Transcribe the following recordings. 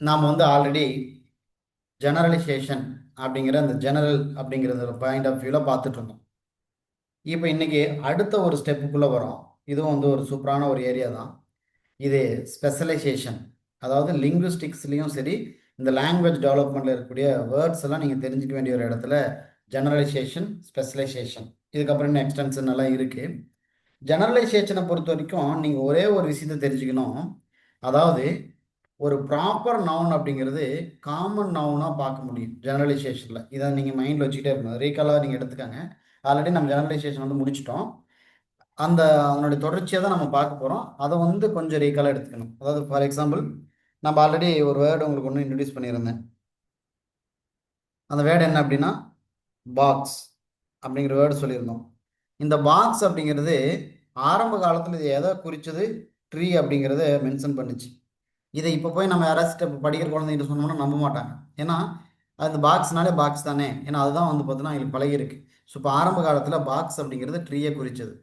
நாம் வந்து already generalisation அப்படிங்கிற அந்த ஜெனரல் அப்படிங்கிறது ஒரு பாயிண்ட் ஆஃப் வியூவில் பார்த்துட்டு இருந்தோம். இப்போ இன்னைக்கு அடுத்த ஒரு ஸ்டெப்புக்குள்ளே வரோம். இதுவும் வந்து ஒரு சூப்பரான ஒரு ஏரியா தான் இது. ஸ்பெஷலைசேஷன், அதாவது லிங்குவிஸ்டிக்ஸ்லேயும் சரி, இந்த லாங்குவேஜ் டெவலப்மெண்ட்டில் இருக்கக்கூடிய வேர்ட்ஸ் எல்லாம் நீங்கள் தெரிஞ்சுக்க வேண்டிய ஒரு இடத்துல ஜெனரலைசேஷன், ஸ்பெஷலைசேஷன், இதுக்கப்புறம் இன்னும் எக்ஸ்டென்ஷன் எல்லாம் இருக்குது. ஜெனரலைசேஷனை பொறுத்த வரைக்கும் நீங்கள் ஒரே ஒரு விஷயத்தை தெரிஞ்சுக்கணும். அதாவது ஒரு ப்ராப்பர் நவுன் அப்படிங்கிறது காமன் நவுனாக பார்க்க முடியும் ஜெனரலைசேஷனில். இதை நீங்கள் மைண்டில் வச்சுக்கிட்டே இருக்கணும். ரீகாலாக நீங்கள் எடுத்துக்கங்க. ஆல்ரெடி நம்ம ஜெனரலைசேஷன் வந்து முடிச்சிட்டோம். அந்த அதனுடைய தொடர்ச்சியை தான் நம்ம பார்க்க போகிறோம். அதை வந்து கொஞ்சம் ரீகாலாக எடுத்துக்கணும். அதாவது ஃபார் எக்ஸாம்பிள், நம்ம ஆல்ரெடி ஒரு வேர்டு உங்களுக்கு ஒன்று இன்ட்ரடியூஸ் பண்ணியிருந்தேன். அந்த வேர்டு என்ன அப்படின்னா பாக்ஸ் அப்படிங்கிற வேர்டு சொல்லியிருந்தோம். இந்த பாக்ஸ் அப்படிங்கிறது ஆரம்ப காலத்தில் இது எதை குறித்தது? ட்ரீ அப்படிங்கிறத மென்ஷன் பண்ணுச்சு. இதை இப்போ போய் நம்ம யாராச்சும் படிக்கிற குழந்தைகிட்ட சொன்னோம்னா நம்ப மாட்டாங்க. ஏன்னா அந்த பாக்ஸ்னாலே பாக்ஸ் தானே, ஏன்னா அதுதான் வந்து பார்த்தீங்கன்னா எங்களுக்கு பழகிருக்கு. ஸோ இப்போ ஆரம்ப காலத்தில் பாக்ஸ் அப்படிங்கிறது ட்ரீயை குறித்தது.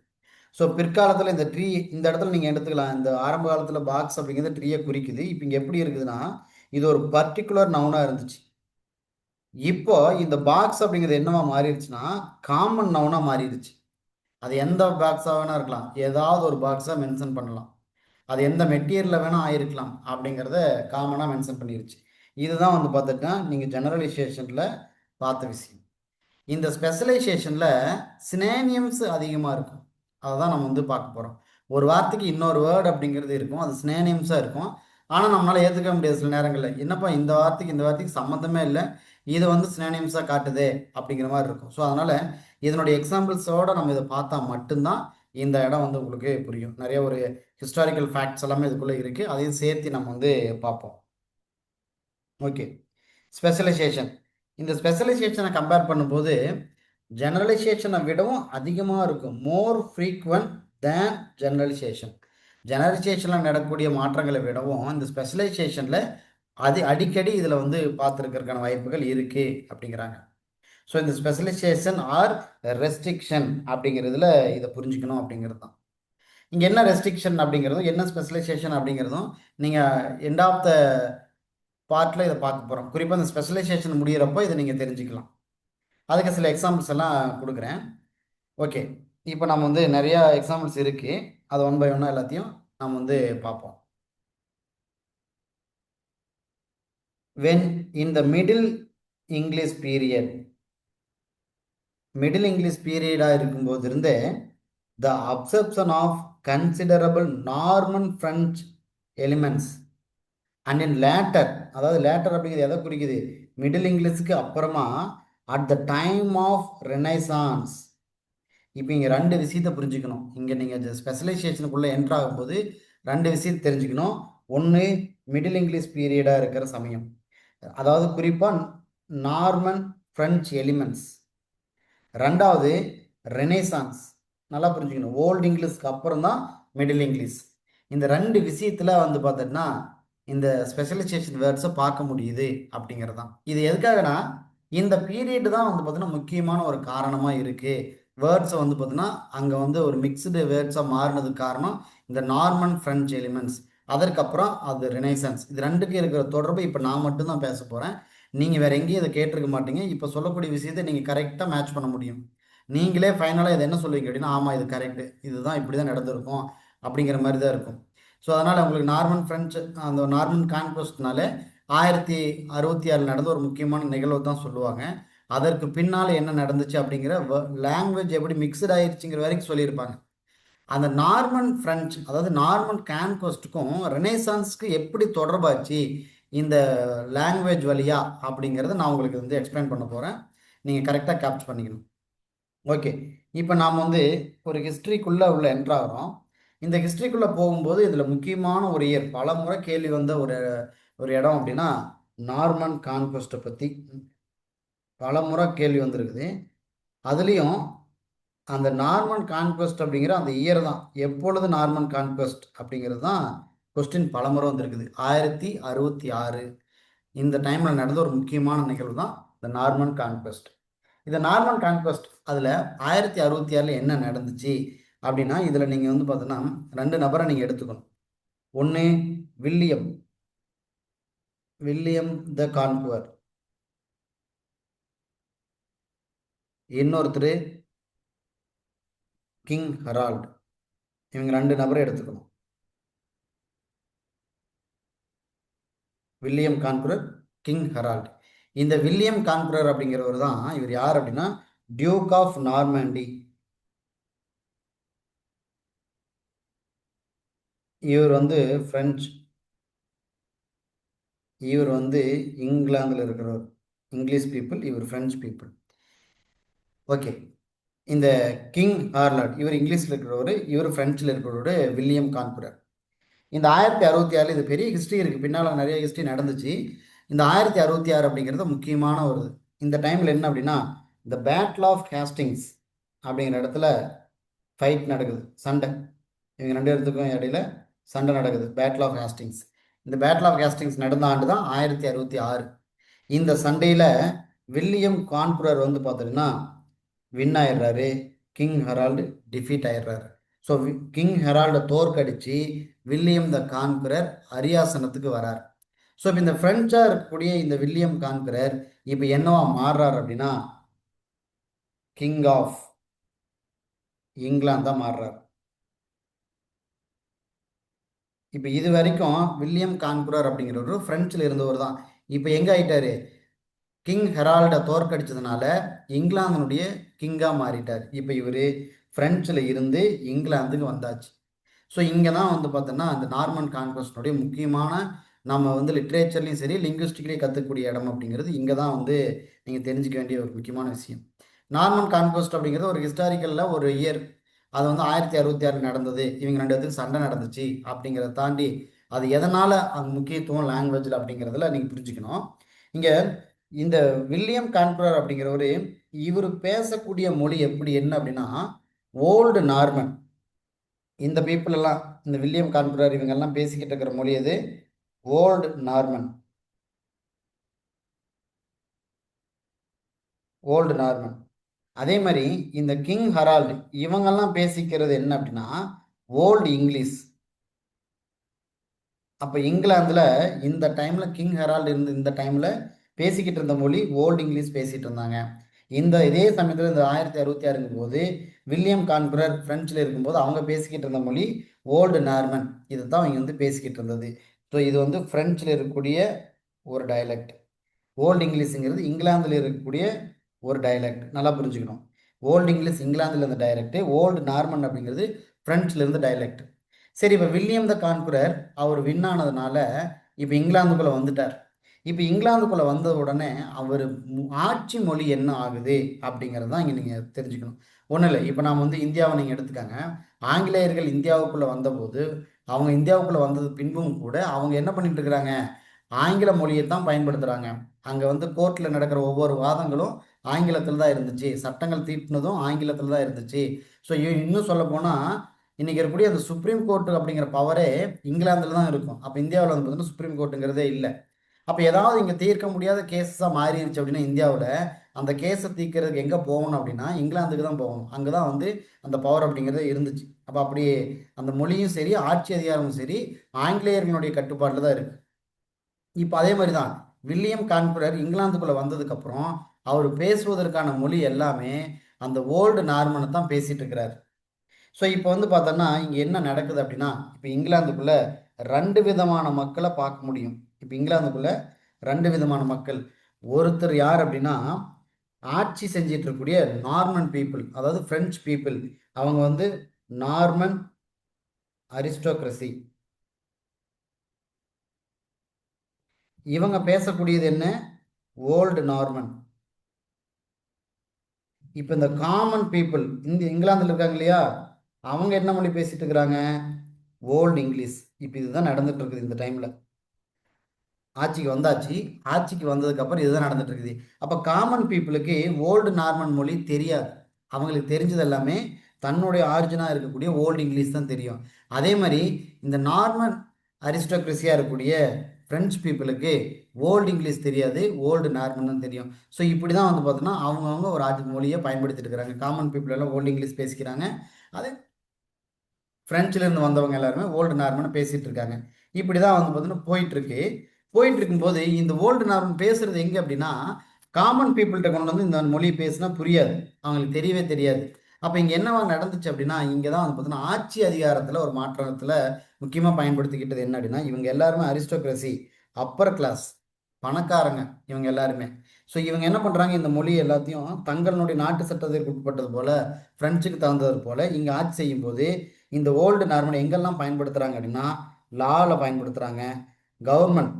ஸோ பிற்காலத்தில் இந்த ட்ரீ இந்த இடத்துல நீங்கள் எடுத்துக்கலாம். இந்த ஆரம்ப காலத்தில் பாக்ஸ் அப்படிங்கிறது ட்ரீயை குறிக்குது. இப்போ இங்கே எப்படி இருக்குதுன்னா, இது ஒரு பர்டிகுலர் நவுனாக இருந்துச்சு. இப்போ இந்த பாக்ஸ் அப்படிங்கிறது என்னவா மாறிடுச்சுன்னா காமன் நவுனாக மாறிடுச்சு. அது எந்த பாக்ஸாக வேணா இருக்கலாம், ஏதாவது ஒரு பாக்ஸாக மென்ஷன் பண்ணலாம். அது எந்த மெட்டீரியலில் வேணால் ஆயிருக்கலாம் அப்படிங்கிறத காமனாக மென்ஷன் பண்ணிருச்சு. இதுதான் வந்து பார்த்துட்டா நீங்கள் ஜெனரலைசேஷனில் பார்த்த விஷயம். இந்த ஸ்பெஷலைசேஷனில் சினேனியம்ஸ் அதிகமாக இருக்கும். அதை தான் நம்ம வந்து பார்க்க போகிறோம். ஒரு வார்த்தைக்கு இன்னொரு வேர்டு அப்படிங்கிறது இருக்கும், அது சினேனியம்ஸாக இருக்கும். ஆனால் நம்மளால் ஏற்றுக்க முடியாது சில நேரங்களில். என்னப்பா இந்த வார்த்தைக்கு இந்த வார்த்தைக்கு சம்மந்தமே இல்லை, இது வந்து சினேனியம்ஸாக காட்டுதே அப்படிங்கிற மாதிரி இருக்கும். ஸோ அதனால் இதனுடைய எக்ஸாம்பிள்ஸோடு நம்ம இதை பார்த்தா மட்டும்தான் இந்த இடம் வந்து உங்களுக்கு புரியும். நிறைய ஒரு ஹிஸ்டாரிக்கல் ஃபேக்ட்ஸ் எல்லாமே இதுக்குள்ளே இருக்குது, அதையும் சேர்த்து நம்ம வந்து பார்ப்போம். ஓகே. ஸ்பெஷலைசேஷன். இந்த ஸ்பெஷலைசேஷனை கம்பேர் பண்ணும்போது ஜெனரலைசேஷனை விடவும் அதிகமாக இருக்கும். மோர் ஃப்ரீக்வெண்ட் தேன் ஜெனரலைசேஷன். ஜெனரலைசேஷனில் நடக்கக்கூடிய மாற்றங்களை விடவும் இந்த ஸ்பெஷலைசேஷனில் அடிக்கடி இதில் வந்து பார்த்துருக்கிறதுக்கான வாய்ப்புகள் இருக்குது அப்படிங்கிறாங்க. ஸோ இந்த ஸ்பெஷலைசேஷன் ஆர் ரெஸ்ட்ரிக்ஷன் அப்படிங்கிறதுல இதை புரிஞ்சுக்கணும் அப்படிங்கிறது தான். இங்கே என்ன ரெஸ்ட்ரிக்ஷன் அப்படிங்கிறதும் என்ன ஸ்பெஷலைசேஷன் அப்படிங்கிறதும் நீங்கள் எண்ட் ஆஃப் த பார்ட்டில் இதை பார்க்க போகிறோம். குறிப்பாக இந்த ஸ்பெஷலைசேஷன் முடிகிறப்போ இதை நீங்கள் தெரிஞ்சுக்கலாம். அதுக்கு சில எக்ஸாம்பிள்ஸ் எல்லாம் கொடுக்குறேன். ஓகே. இப்போ நம்ம வந்து நிறையா எக்ஸாம்பிள்ஸ் இருக்குது, அது ஒன் பை ஒன்னாக எல்லாத்தையும் நம்ம வந்து பார்ப்போம். When in the Middle English period, Middle English பீரியடாக இருக்கும்போது இருந்தே the absorption of considerable Norman French elements and in later, அதாவது லேட்டர் அப்படிங்கிறது எதை குறிக்குது? மிடில் இங்கிலீஷுக்கு அப்புறமா at the time of Renaissance. இப்போ இங்கே ரெண்டு விஷயத்தை புரிஞ்சுக்கணும். இங்கே நீங்கள் ஸ்பெஷலைசேஷனுக்குள்ளே என்ட்ரு ஆகும்போது ரெண்டு விஷயத்தை தெரிஞ்சுக்கணும். ஒன்று மிடில் இங்கிலீஷ் பீரியடாக இருக்கிற சமயம், அதாவது குறிப்பாக நார்மன் ஃப்ரெஞ்ச் எலிமெண்ட்ஸ். ரெண்டாவது ரெனேசான்ஸ். நல்லா புரிஞ்சுக்கணும், ஓல்டு இங்கிலீஷ்க்கு அப்புறம் தான் மிடில் இங்கிலீஷ். இந்த ரெண்டு விஷயத்தில் வந்து பார்த்தோன்னா இந்த ஸ்பெஷலைசேஷன் வேர்ட்ஸை பார்க்க முடியுது அப்படிங்கிறது தான். இது எதுக்காகனா இந்த பீரியட் தான் வந்து பார்த்தீங்கன்னா முக்கியமான ஒரு காரணமாக இருக்குது. வேர்ட்ஸை வந்து பார்த்தீங்கன்னா அங்கே வந்து ஒரு மிக்சடு வேர்ட்ஸாக மாறினதுக்கு காரணம் இந்த நார்மன் ஃப்ரெஞ்ச் எலிமெண்ட்ஸ், அதற்கப்புறம் அது ரினைசன்ஸ். இது ரெண்டுக்கு இருக்கிற தொடர்பு இப்போ நான் மட்டும்தான் பேச போகிறேன். நீங்கள் வேறு எங்கேயும் இதை கேட்டிருக்க மாட்டீங்க. இப்போ சொல்லக்கூடிய விஷயத்தை நீங்கள் கரெக்டாக மேட்ச் பண்ண முடியும். நீங்களே ஃபைனலாக இதை என்ன சொல்லுவீங்க அப்படின்னா, ஆமாம் இது கரெக்டு, இதுதான் இப்படி தான் நடந்திருக்கும் அப்படிங்கிற மாதிரி தான் இருக்கும். ஸோ அதனால் உங்களுக்கு நார்மன் ஃப்ரெஞ்ச் அந்த நார்மன் கான்குவெஸ்ட்னால 1066 நடந்த ஒரு முக்கியமான நிகழ்வு தான் சொல்லுவாங்க. அதற்கு பின்னால் என்ன நடந்துச்சு அப்படிங்கிற லாங்குவேஜ் எப்படி மிக்சட் ஆயிடுச்சுங்கிற வரைக்கும் சொல்லியிருப்பாங்க. அந்த நார்மன் ஃப்ரெஞ்ச், அதாவது நார்மன் கான்குவெஸ்ட்டுக்கும் ரெனேசான்ஸ்க்கு எப்படி தொடர்பாச்சு இந்த லாங்குவேஜ் வழியா அப்படிங்கிறத நான் உங்களுக்கு வந்து எக்ஸ்பிளைன் பண்ண போகிறேன். நீங்கள் கரெக்டாக கேப்ச் பண்ணிக்கணும். ஓகே. இப்போ நாம் வந்து ஒரு ஹிஸ்ட்ரிக்குள்ளே உள்ள என்ட்ராகிறோம். இந்த ஹிஸ்ட்ரிக்குள்ளே போகும்போது இதில் முக்கியமான ஒரு இயர், பல முறை கேள்வி வந்த ஒரு ஒரு இடம் அப்படின்னா நார்மன் கான்குவெஸ்ட்டை பற்றி பல முறை கேள்வி வந்திருக்குது. அதுலேயும் அந்த நார்மன் கான்குவெஸ்ட் அப்படிங்கிற அந்த இயர் தான், எப்பொழுது நார்மன் கான்குவெஸ்ட் அப்படிங்கிறது தான் கொஸ்டின் பலமுறை வந்திருக்குது. 1066 இந்த டைமில் நடந்த ஒரு முக்கியமான நிகழ்வு தான் இந்த நார்மன் கான்குவெஸ்ட். இந்த நார்மன் கான்குவெஸ்ட் அதில் 1066 என்ன நடந்துச்சு அப்படின்னா, இதில் நீங்கள் வந்து பார்த்தோன்னா 2 நபரை நீங்கள் எடுத்துக்கணும். ஒன்று வில்லியம், வில்லியம் த கான்குவர். இன்னொருத்தர் கிங் ஹெரால்ட். இவங்க 2 நபரை எடுத்துக்கணும். William conqueror, king Harold. இந்த வில்லியம் கான்குரர் அப்படிங்கிறவர் தான் இவர் யார் அப்படின்னா டியூக் ஆஃப் நார்மண்டி. இவர் வந்து பிரெஞ்சு. இவர் வந்து இங்கிலாந்தில் இருக்கிறவர். இங்கிலீஷ் பீப்புள், இவர் பிரெஞ்சு பீப்புள். ஓகே. இந்த கிங் ஹார்லாட் இவர் இங்கிலீஷில் இருக்கிறவர், இவர் பிரெஞ்சில் இருக்கிறவர் வில்லியம் கான்குரர். இந்த 1066 இது பெரிய ஹிஸ்ட்ரி இருக்குது, பின்னால் நிறைய ஹிஸ்ட்ரி நடந்துச்சு. இந்த 1066 அப்படிங்கிறது முக்கியமான ஒரு இந்த டைமில் என்ன அப்படின்னா இந்த பேட்டில் ஆஃப் ஹேஸ்டிங்ஸ் அப்படிங்கிற இடத்துல ஃபைட் நடக்குது, சண்டை. இவங்க 2 இடத்துக்கும் இடையில சண்டை நடக்குது, பேட்டில் ஆஃப் ஹேஸ்டிங்ஸ். இந்த பேட்டில் ஆஃப் ஹேஸ்டிங்ஸ் நடந்த ஆண்டு தான் 1066. இந்த சண்டையில் வில்லியம் கான்குரர் வந்து பார்த்தீங்கன்னா வின் ஆயிடுறாரு, கிங் ஹெரால்டு டிஃபீட் ஆயிடுறாரு. ஸோ கிங் ஹெரால்டை தோற்கடிச்சு வில்லியம் த கான்குரர் அரியாசனத்துக்கு வரார். ஸோ இப்போ இந்த பிரெஞ்சாக இருக்கக்கூடிய இந்த வில்லியம் கான்குரர் இப்போ என்னவா மாறுறார் அப்படின்னா கிங் ஆஃப் இங்கிலாந்து தான் மாறுறார். இப்போ இது வரைக்கும் வில்லியம் கான்குரர் அப்படிங்கிறவர் பிரெஞ்சில் இருந்தவர் தான். இப்போ எங்கே ஆயிட்டாரு? கிங் ஹெரால்டை தோற்கடிச்சதுனால இங்கிலாந்தினுடைய கிங்காக மாறிட்டார். இப்போ இவர் பிரெஞ்சில் இருந்து இங்கிலாந்துக்கு வந்தாச்சு. ஸோ இங்கே தான் வந்து பார்த்தோன்னா அந்த நார்மன் கான்குவஸ்டினுடைய முக்கியமான நம்ம வந்து லிட்ரேச்சர்லையும் சரி லிங்குவிஸ்டிக்லேயும் கற்றுக்கக்கூடிய இடம் அப்படிங்கிறது இங்கே தான் வந்து நீங்கள் தெரிஞ்சிக்க வேண்டிய ஒரு முக்கியமான விஷயம். நார்மன் கான்குவஸ்ட் அப்படிங்கிறது ஒரு ஹிஸ்டாரிக்கலில் ஒரு இயர். அது வந்து 1066 நடந்தது, இவங்க 2 இடத்துக்கு சண்டை நடந்துச்சு அப்படிங்கிறத தாண்டி அது எதனால் அந்த முக்கியத்துவம் லாங்குவேஜில் அப்படிங்கிறதுல நீங்கள் புரிஞ்சுக்கணும். இங்கே இந்த வில்லியம் கான்குரர் அப்படிங்கிறவர் இவர் பேசக்கூடிய மொழி எப்படி என்ன அப்படின்னா ஓல்டு நார்மன். இந்த பீப்புள் எல்லாம் இந்த வில்லியம் கான்குரர் இவங்கெல்லாம் பேசிக்கிட்டு இருக்கிற மொழி எது? Old Norman. Old Norman. அதே மாதிரி இந்த கிங் ஹெரால்டு இவங்கெல்லாம் பேசிக்கிறது என்ன அப்படின்னா ஓல்டு இங்கிலீஷ். அப்போ இங்கிலாந்தில் இந்த டைமில் கிங் ஹெரால்டு இருந்து இந்த டைமில் பேசிக்கிட்டு இருந்த மொழி ஓல்டு இங்கிலீஷ் பேசிகிட்டு இருந்தாங்க. இதே சமயத்தில் இந்த 1066 போது வில்லியம் கான்குரர் பிரெஞ்சில் இருக்கும்போது அவங்க பேசிக்கிட்டு இருந்த மொழி ஓல்டு நார்மன். இதை தான் அவங்க வந்து பேசிக்கிட்டு இருந்தது. ஸோ இது வந்து பிரெஞ்சில் இருக்கக்கூடிய ஒரு டைலக்ட். ஓல்டு இங்கிலீஷுங்கிறது இங்கிலாந்தில் இருக்கக்கூடிய ஒரு டைலக்ட், நல்லா புரிஞ்சுக்கணும். ஓல்டு இங்கிலீஷ் இங்கிலாந்தில் இருந்த டைலக்ட், ஓல்டு நார்மன் அப்படிங்கிறது பிரெஞ்சில் இருந்து டைலக்ட். சரி, இப்போ William the conqueror our win ஆனதுனால இப்போ இங்கிலாந்துக்குள்ளே வந்துட்டார். இப்போ இங்கிலாந்துக்குள்ளே வந்த உடனே அவர் ஆட்சி மொழி என்ன ஆகுது அப்படிங்கிறது தான் இங்கே நீங்கள் தெரிஞ்சுக்கணும். ஒன்றும் இல்லை, இப்போ நாம் வந்து இந்தியாவை நீங்கள் எடுத்துக்காங்க. ஆங்கிலேயர்கள் இந்தியாவுக்குள்ளே வந்தபோது அவங்க இந்தியாவுக்குள்ளே வந்தது பின்பும் கூட அவங்க என்ன பண்ணிட்டு இருக்கிறாங்க? ஆங்கில மொழியை தான் பயன்படுத்துகிறாங்க. அங்கே வந்து கோர்ட்டில் நடக்கிற ஒவ்வொரு வாதங்களும் ஆங்கிலத்தில் தான் இருந்துச்சு, சட்டங்கள் தீட்டினதும் ஆங்கிலத்தில் தான் இருந்துச்சு. ஸோ இன்னும் சொல்ல போனால் இன்றைக்கி இருக்கக்கூடிய அந்த சுப்ரீம் கோர்ட்டு அப்படிங்கிற பவரே இங்கிலாந்தில் தான் இருக்கும். அப்போ இந்தியாவில் வந்து பார்த்தீங்கன்னா சுப்ரீம் கோர்ட்டுங்கிறதே இல்லை. அப்போ ஏதாவது இங்கே தீர்க்க முடியாத கேஸஸாக மாறிடுச்சு அப்படின்னா இந்தியாவில் அந்த கேஸை தீர்க்கறதுக்கு எங்கே போகணும் அப்படின்னா இங்கிலாந்துக்கு தான் போகணும். அங்கே தான் வந்து அந்த பவர் அப்படிங்கிறது இருந்துச்சு. அப்போ அப்படியே அந்த மொழியும் சரி ஆட்சி அதிகாரமும் சரி ஆங்கிலேயர்களுடைய கட்டுப்பாட்டில் தான் இருக்குது. இப்போ அதே மாதிரி தான் வில்லியம் கான்குரர் இங்கிலாந்துக்குள்ளே வந்ததுக்கப்புறம் அவர் பேசுவதற்கான மொழி எல்லாமே அந்த ஓல்டு நார்மனை தான் பேசிகிட்டு இருக்கிறார். ஸோ இப்போ வந்து பார்த்தோன்னா இங்கே என்ன நடக்குது அப்படின்னா இப்போ இங்கிலாந்துக்குள்ளே 2 விதமான மக்களை பார்க்க முடியும். இப்போ இங்கிலாந்துக்குள்ளே 2 விதமான மக்கள். ஒருத்தர் யார் அப்படின்னா ஆட்சி செஞ்சிட்டு இருக்கக்கூடிய நார்மன் பீப்புள், அதாவது பிரெஞ்சு பீப்புள். அவங்க வந்து நார்மன் அரிஸ்டோக்ரசி. இவங்க பேசக்கூடியது என்ன? Old Norman. இப்போ இந்த காமன் பீப்புள் இந்த இங்கிலாந்தில் இருக்காங்க இல்லையா, அவங்க என்ன மொழி பேசிட்டு இருக்கிறாங்க? Old English. இப்போ இதுதான் நடந்துட்டு இருக்குது இந்த டைமில். ஆட்சிக்கு வந்தாச்சு, ஆட்சிக்கு வந்ததுக்கப்புறம் இதுதான் நடந்துட்டு இருக்குது. அப்போ காமன் பீப்புளுக்கு ஓல்டு நார்மன் மொழி தெரியாது. அவங்களுக்கு தெரிஞ்சது எல்லாமே தன்னுடைய ஆரிஜினாக இருக்கக்கூடிய ஓல்டு இங்கிலீஷ் தான் தெரியும். அதே மாதிரி இந்த நார்மன் அரிஸ்டோக்ரஸியாக இருக்கக்கூடிய பிரெஞ்சு பீப்புளுக்கு ஓல்டு இங்கிலீஷ் தெரியாது, ஓல்டு நார்மன் தான் தெரியும். ஸோ இப்படி தான் வந்து பார்த்தோன்னா அவங்கவுங்க ஒரு ஆட்சி மொழியை பயன்படுத்திட்டு இருக்கிறாங்க. காமன் பீப்புள் எல்லாம் ஓல்டு இங்கிலீஷ் பேசிக்கிறாங்க, அதே பிரெஞ்சிலேருந்து வந்தவங்க எல்லாருமே ஓல்டு நார்மன் பேசிகிட்டு இருக்காங்க. இப்படி தான் வந்து பார்த்தீங்கன்னா போயிட்டுருக்கு. போயிட்டு இருக்கும்போது இந்த ஓல்டு நார்மன் பேசுறது எங்க அப்படின்னா காமன் பீப்புள்கிட்ட கொண்டு வந்து இந்த மொழி பேசினா புரியாது, அவங்களுக்கு தெரியவே தெரியாது. அப்போ இங்கே என்னவா நடந்துச்சு அப்படின்னா இங்கே தான் வந்து பார்த்தீங்கன்னா ஆட்சி அதிகாரத்தில் ஒரு மாற்றத்தில் முக்கியமாக பயன்படுத்திக்கிட்டது என்ன அப்படின்னா இவங்க எல்லாருமே அரிஸ்டோக்ரஸி, அப்பர் கிளாஸ், பணக்காரங்க இவங்க எல்லாருமே. ஸோ இவங்க என்ன பண்ணுறாங்க, இந்த மொழி எல்லாத்தையும் தங்களுடைய நாட்டு சட்டத்திற்கு உட்பட்டது போல, ஃப்ரெஞ்சுக்கு தகுந்தது போல இங்கே ஆட்சி செய்யும் போது இந்த ஓல்டு நார்மலை எங்கெல்லாம் பயன்படுத்துகிறாங்க அப்படின்னா லாவில் பயன்படுத்துகிறாங்க, கவர்மெண்ட்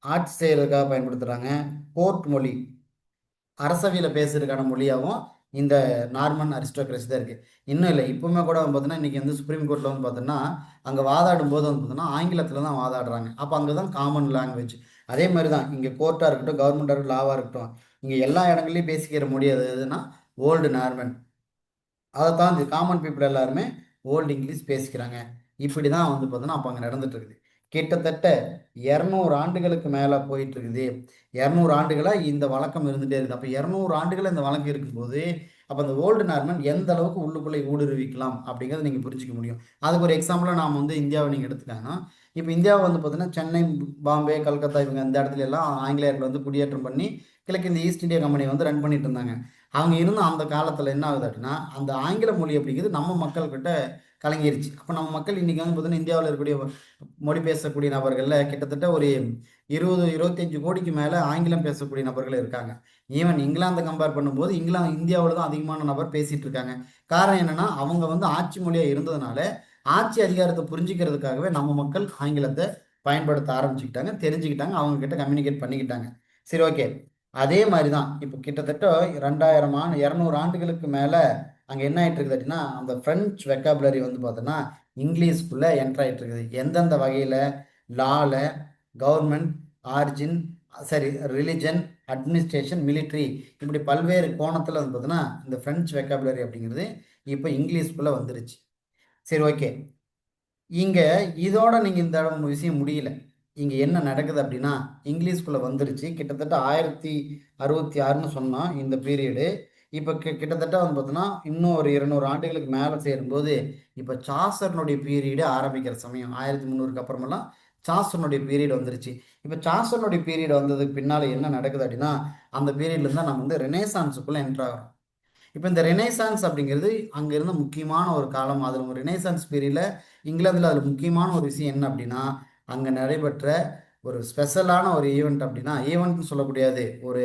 ஆட்சி செய்யறதுக்காக பயன்படுத்துகிறாங்க, கோர்ட் மொழி அரசவையில் பேசுறதுக்கான மொழியாகவும் இந்த நார்மன் அரிஸ்டோக்ரஸி தான் இருக்குது. இன்னும் இல்லை, இப்போவுமே கூட வந்து பார்த்தீங்கன்னா இன்றைக்கி வந்து சுப்ரீம் கோர்ட்டில் வந்து பார்த்தோன்னா அங்கே வாதாடும் போது வந்து பார்த்தோன்னா ஆங்கிலத்தில் தான் வாதாடுறாங்க. அப்போ அங்கே தான் காமன் லாங்குவேஜ். அதே மாதிரி தான் இங்கே கோர்ட்டாக இருக்கட்டும், கவர்மெண்ட்டாக இருக்கட்டும், லாவாக இருக்கட்டும், இங்கே எல்லா இடங்கள்லையும் பேசிக்கிற முடியாது எதுனா ஓல்டு நார்மன். அதை தாண்டி காமன் பீப்புள் எல்லாருமே ஓல்டு இங்கிலீஷ் பேசிக்கிறாங்க. இப்படி தான் வந்து பார்த்தோன்னா அப்போ அங்கே நடந்துட்டு இருக்குது. கிட்டத்தட்ட 200 ஆண்டுகளுக்கு மேலே போயிட்டு இருக்குது. 200 ஆண்டுகளாக இந்த வழக்கம் இருந்துகிட்டே இருக்குது. அப்போ 200 ஆண்டுகள் இந்த வழக்கம் இருக்கும்போது அப்போ அந்த ஓல்டு நார்மன் எந்த அளவுக்கு உள்ளுக்குள்ளே ஊடுருவிக்கலாம் அப்படிங்கிறத நீங்கள் புரிஞ்சிக்க முடியும். அதுக்கு ஒரு எக்ஸாம்பிளாக நாம் வந்து இந்தியாவை நீங்கள் எடுத்துக்காங்கன்னா இப்போ இந்தியாவை வந்து பார்த்தீங்கன்னா சென்னை, பாம்பே, கல்கத்தா இவங்க இந்த இடத்துல எல்லாம் ஆங்கிலேயர்கள் வந்து குடியேற்றம் பண்ணி கிழக்கு இந்த ஈஸ்ட் இந்தியா கம்பெனி வந்து ரன் பண்ணிட்டு இருந்தாங்க. அவங்க இருந்த அந்த காலத்தில் என்ன ஆகுது அப்படின்னா அந்த ஆங்கில மொழி அப்படிங்கிறது நம்ம மக்கள்கிட்ட கலங்கிருச்சு. அப்போ நம்ம மக்கள் இன்றைக்கி வந்து பார்த்தீங்கன்னா இந்தியாவில் இருக்கக்கூடிய மொழி பேசக்கூடிய நபர்களில் கிட்டத்தட்ட ஒரு 20-25 கோடிக்கு மேலே ஆங்கிலம் பேசக்கூடிய நபர்கள் இருக்காங்க. ஈவன் இங்கிலாந்தை கம்பேர் பண்ணும்போது இந்தியாவில் தான் அதிகமான நபர் பேசிகிட்டு இருக்காங்க. காரணம் என்னென்னா அவங்க வந்து ஆட்சி மொழியாக இருந்ததுனால ஆட்சி அதிகாரத்தை புரிஞ்சுக்கிறதுக்காகவே நம்ம மக்கள் ஆங்கிலத்தை பயன்படுத்த ஆரம்பிச்சுக்கிட்டாங்க, தெரிஞ்சுக்கிட்டாங்க, அவங்க கிட்ட கம்யூனிகேட் பண்ணிக்கிட்டாங்க. சரி, ஓகே. அதே மாதிரி தான் இப்போ கிட்டத்தட்ட 200 ஆண்டுகளுக்கு மேலே அங்கே என்ன ஆகிட்டு இருக்குது அப்படின்னா அந்த ஃப்ரெஞ்ச் வெக்காபுலரி வந்து பார்த்தோன்னா இங்கிலீஷ்குள்ளே என்டர் ஆகிட்டு இருக்குது. எந்தெந்த வகையில் லாவில், கவர்மெண்ட், ஆரிஜின், சரி, ரிலிஜன், அட்மினிஸ்ட்ரேஷன், மிலிட்ரி, இப்படி பல்வேறு கோணத்தில் வந்து பார்த்தோன்னா இந்த ஃப்ரெஞ்ச் வெக்காபுலரி அப்படிங்கிறது இப்போ இங்கிலீஷ்குள்ளே வந்துருச்சு. சரி, ஓகே. இங்கே இதோட நீங்கள் இந்த விஷயம் முடியல. இங்கே என்ன நடக்குது அப்படின்னா இங்கிலீஷ்குள்ளே வந்துருச்சு. கிட்டத்தட்ட 1066ன்னு சொன்னால் இந்த பீரியடு இப்போ கிட்டத்தட்ட வந்து பார்த்தோன்னா இன்னும் ஒரு 200 ஆண்டுகளுக்கு மேலே சேரும்போது இப்போ சாசர்னுடைய பீரியடு ஆரம்பிக்கிற சமயம் 1300க்கு அப்புறமெல்லாம் சாசர்னுடைய பீரியட் வந்துருச்சு. இப்போ சாசர்னுடைய பீரியட் வந்ததுக்கு பின்னால் என்ன நடக்குது அப்படின்னா அந்த பீரியட்லேருந்து தான் நம்ம வந்து ரெனேசான்ஸுக்குள்ளே என்ட்ரு ஆகிறோம். இப்போ இந்த ரெனேசான்ஸ் அப்படிங்கிறது அங்கே இருந்த முக்கியமான ஒரு காலம். அதில் ரெனேசான்ஸ் பீரியடில் இங்கிலாந்தில் அதில் முக்கியமான ஒரு விஷயம் என்ன அப்படின்னா அங்கே நடைபெற்ற ஒரு ஸ்பெஷலான ஒரு ஈவெண்ட் அப்படின்னா ஈவெண்ட்னு சொல்லக்கூடியது ஒரு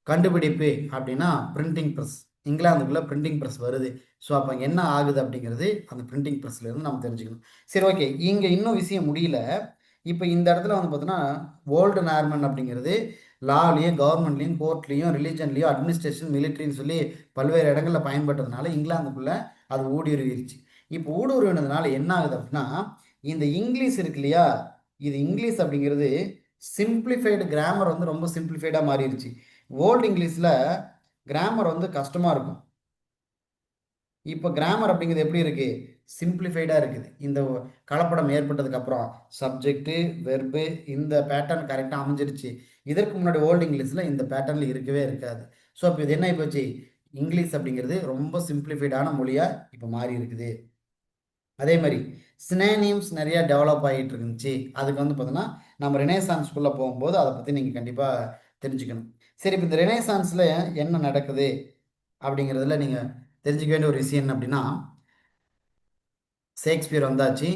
கண்டுபிடிப்பு அப்படின்னா பிரிண்டிங் ப்ரெஸ். இங்கிலாந்துக்குள்ளே பிரிண்டிங் ப்ரெஸ் வருது. ஸோ அப்போ என்ன ஆகுது அப்படிங்கிறது அந்த பிரிண்டிங் ப்ரெஸ்லேருந்து நம்ம தெரிஞ்சுக்கணும். சரி, ஓகே. இங்கே இன்னும் விஷயம் முடியல. இப்போ இந்த இடத்துல வந்து பார்த்தோன்னா ஓல்டு நார்மன் அப்படிங்கிறது லாலையும், கவர்மெண்ட்லேயும், கோர்ட்லேயும், ரிலீஜன்லேயும், அட்மினிஸ்ட்ரேஷன், மிலிட்ரின்னு சொல்லி பல்வேறு இடங்களில் பயன்பட்டதுனால இங்கிலாந்துக்குள்ளே அது ஊடுருவிருச்சு. இப்போ ஊடுருவினதுனால என்ன ஆகுது அப்படின்னா இந்த இங்கிலீஷ் இருக்கு இல்லையா, இது இங்கிலீஷ் அப்படிங்கிறது சிம்பிளிஃபைடு கிராமர் வந்து ரொம்ப சிம்பிளிஃபைடாக மாறிடுச்சு. ஓல்டு இங்கிலீஷில் கிராமர் வந்து கஷ்டமாக இருக்கும். இப்போ கிராமர் அப்படிங்கிறது எப்படி இருக்குது, சிம்பிளிஃபைடாக இருக்குது. இந்த கலப்படம் ஏற்பட்டதுக்கப்புறம் சப்ஜெக்டு, வெர்பு, இந்த பேட்டர்ன் கரெக்டாக அமைஞ்சிருச்சு. இதற்கு முன்னாடி ஓல்டு இங்கிலீஷில் இந்த பேட்டர்னில் இருக்கவே இருக்காது. ஸோ இப்போ இது என்ன போச்சு, இங்கிலீஷ் அப்படிங்கிறது ரொம்ப சிம்பிளிஃபைடான மொழியாக இப்போ மாறி இருக்குது. அதே மாதிரி சினேனியம்ஸ் நிறையா டெவலப் ஆகிட்டு இருந்துச்சு. அதுக்கு வந்து பார்த்தோன்னா நம்ம ரெனேசான்ஸ்குள்ளே போகும்போது அதை பற்றி நீங்கள் கண்டிப்பாக தெரிஞ்சுக்கணும். சரி, இப்போ இந்த ரெனேசான்ஸில் என்ன நடக்குது அப்படிங்கிறதுல நீங்கள் தெரிஞ்சுக்க வேண்டிய ஒரு விஷயம் என்ன அப்படின்னா ஷேக்ஸ்பியர் வந்தாச்சு,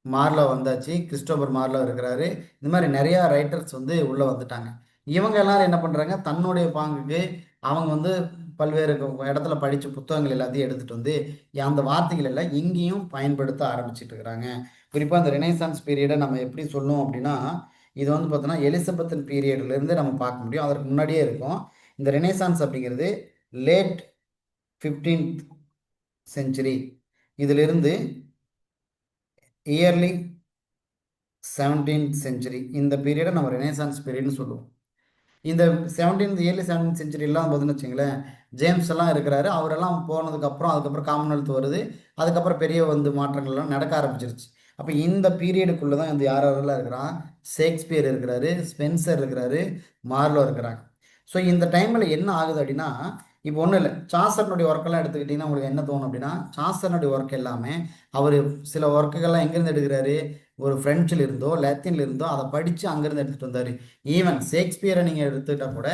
மார்லோ வந்தாச்சு, கிறிஸ்டோபர் மார்லோ இருக்கிறாரு. இந்த மாதிரி நிறையா ரைட்டர்ஸ் வந்து உள்ளே வந்துட்டாங்க. இவங்க எல்லாரும் என்ன பண்ணுறாங்க, தன்னுடைய பாங்குக்கு அவங்க வந்து பல்வேறு இடத்துல படித்த புத்தகங்கள் எல்லாத்தையும் எடுத்துகிட்டு வந்து அந்த வார்த்தைகள் எல்லாம் இங்கேயும் பயன்படுத்த ஆரம்பிச்சிட்டு இருக்கிறாங்க. குறிப்பாக அந்த ரெனேசான்ஸ் பீரியடை நம்ம எப்படி சொல்லணும் அப்படின்னா இது வந்து பார்த்தோன்னா எலிசபெத்தன் பீரியட்லேருந்து நம்ம பார்க்க முடியும். அதற்கு முன்னாடியே இருக்கும். இந்த ரெனேசான்ஸ் அப்படிங்கிறது லேட் 15th செஞ்சுரி, இதிலிருந்து இயர்லி 17th செஞ்சுரி, இந்த பீரியடை நம்ம ரெனேசான்ஸ் பீரியட்னு சொல்லுவோம். இந்த 17th இயர்லி 17th செஞ்சுரியெல்லாம் பார்த்தீங்கன்னு வச்சுங்களேன், ஜேம்ஸ் எல்லாம் இருக்கிறாரு. அவரெல்லாம் போனதுக்கப்புறம் அதுக்கப்புறம் காமன்வெல்த் வருது. அதுக்கப்புறம் பெரிய வந்து மாற்றங்கள்லாம் நடக்க ஆரம்பிச்சிருச்சு. அப்போ இந்த பீரியடுக்குள்ளே தான் வந்து யார் யாரெல்லாம் இருக்கிறான், ஷேக்ஸ்பியர் இருக்கிறாரு, ஸ்பென்சர் இருக்கிறாரு, மார்லோ இருக்கிறாங்க. ஸோ இந்த டைமில் என்ன ஆகுது அப்படின்னா இப்போ ஒன்றும் இல்லை, சாசர்னுடைய ஒர்க்கெல்லாம் எடுத்துக்கிட்டிங்கன்னா உங்களுக்கு என்ன தோணும் அப்படின்னா சாசர்னுடைய ஒர்க் எல்லாமே அவர் சில ஒர்க்குகள்லாம் எங்கேருந்து எடுக்கிறாரு, ஒரு ஃப்ரெஞ்சில் இருந்தோ லத்தீன்ல இருந்தோ அதை படித்து அங்கேருந்து எடுத்துகிட்டு வந்தார். ஈவன் ஷேக்ஸ்பியரை நீங்கள் எடுத்துக்கிட்டால் கூட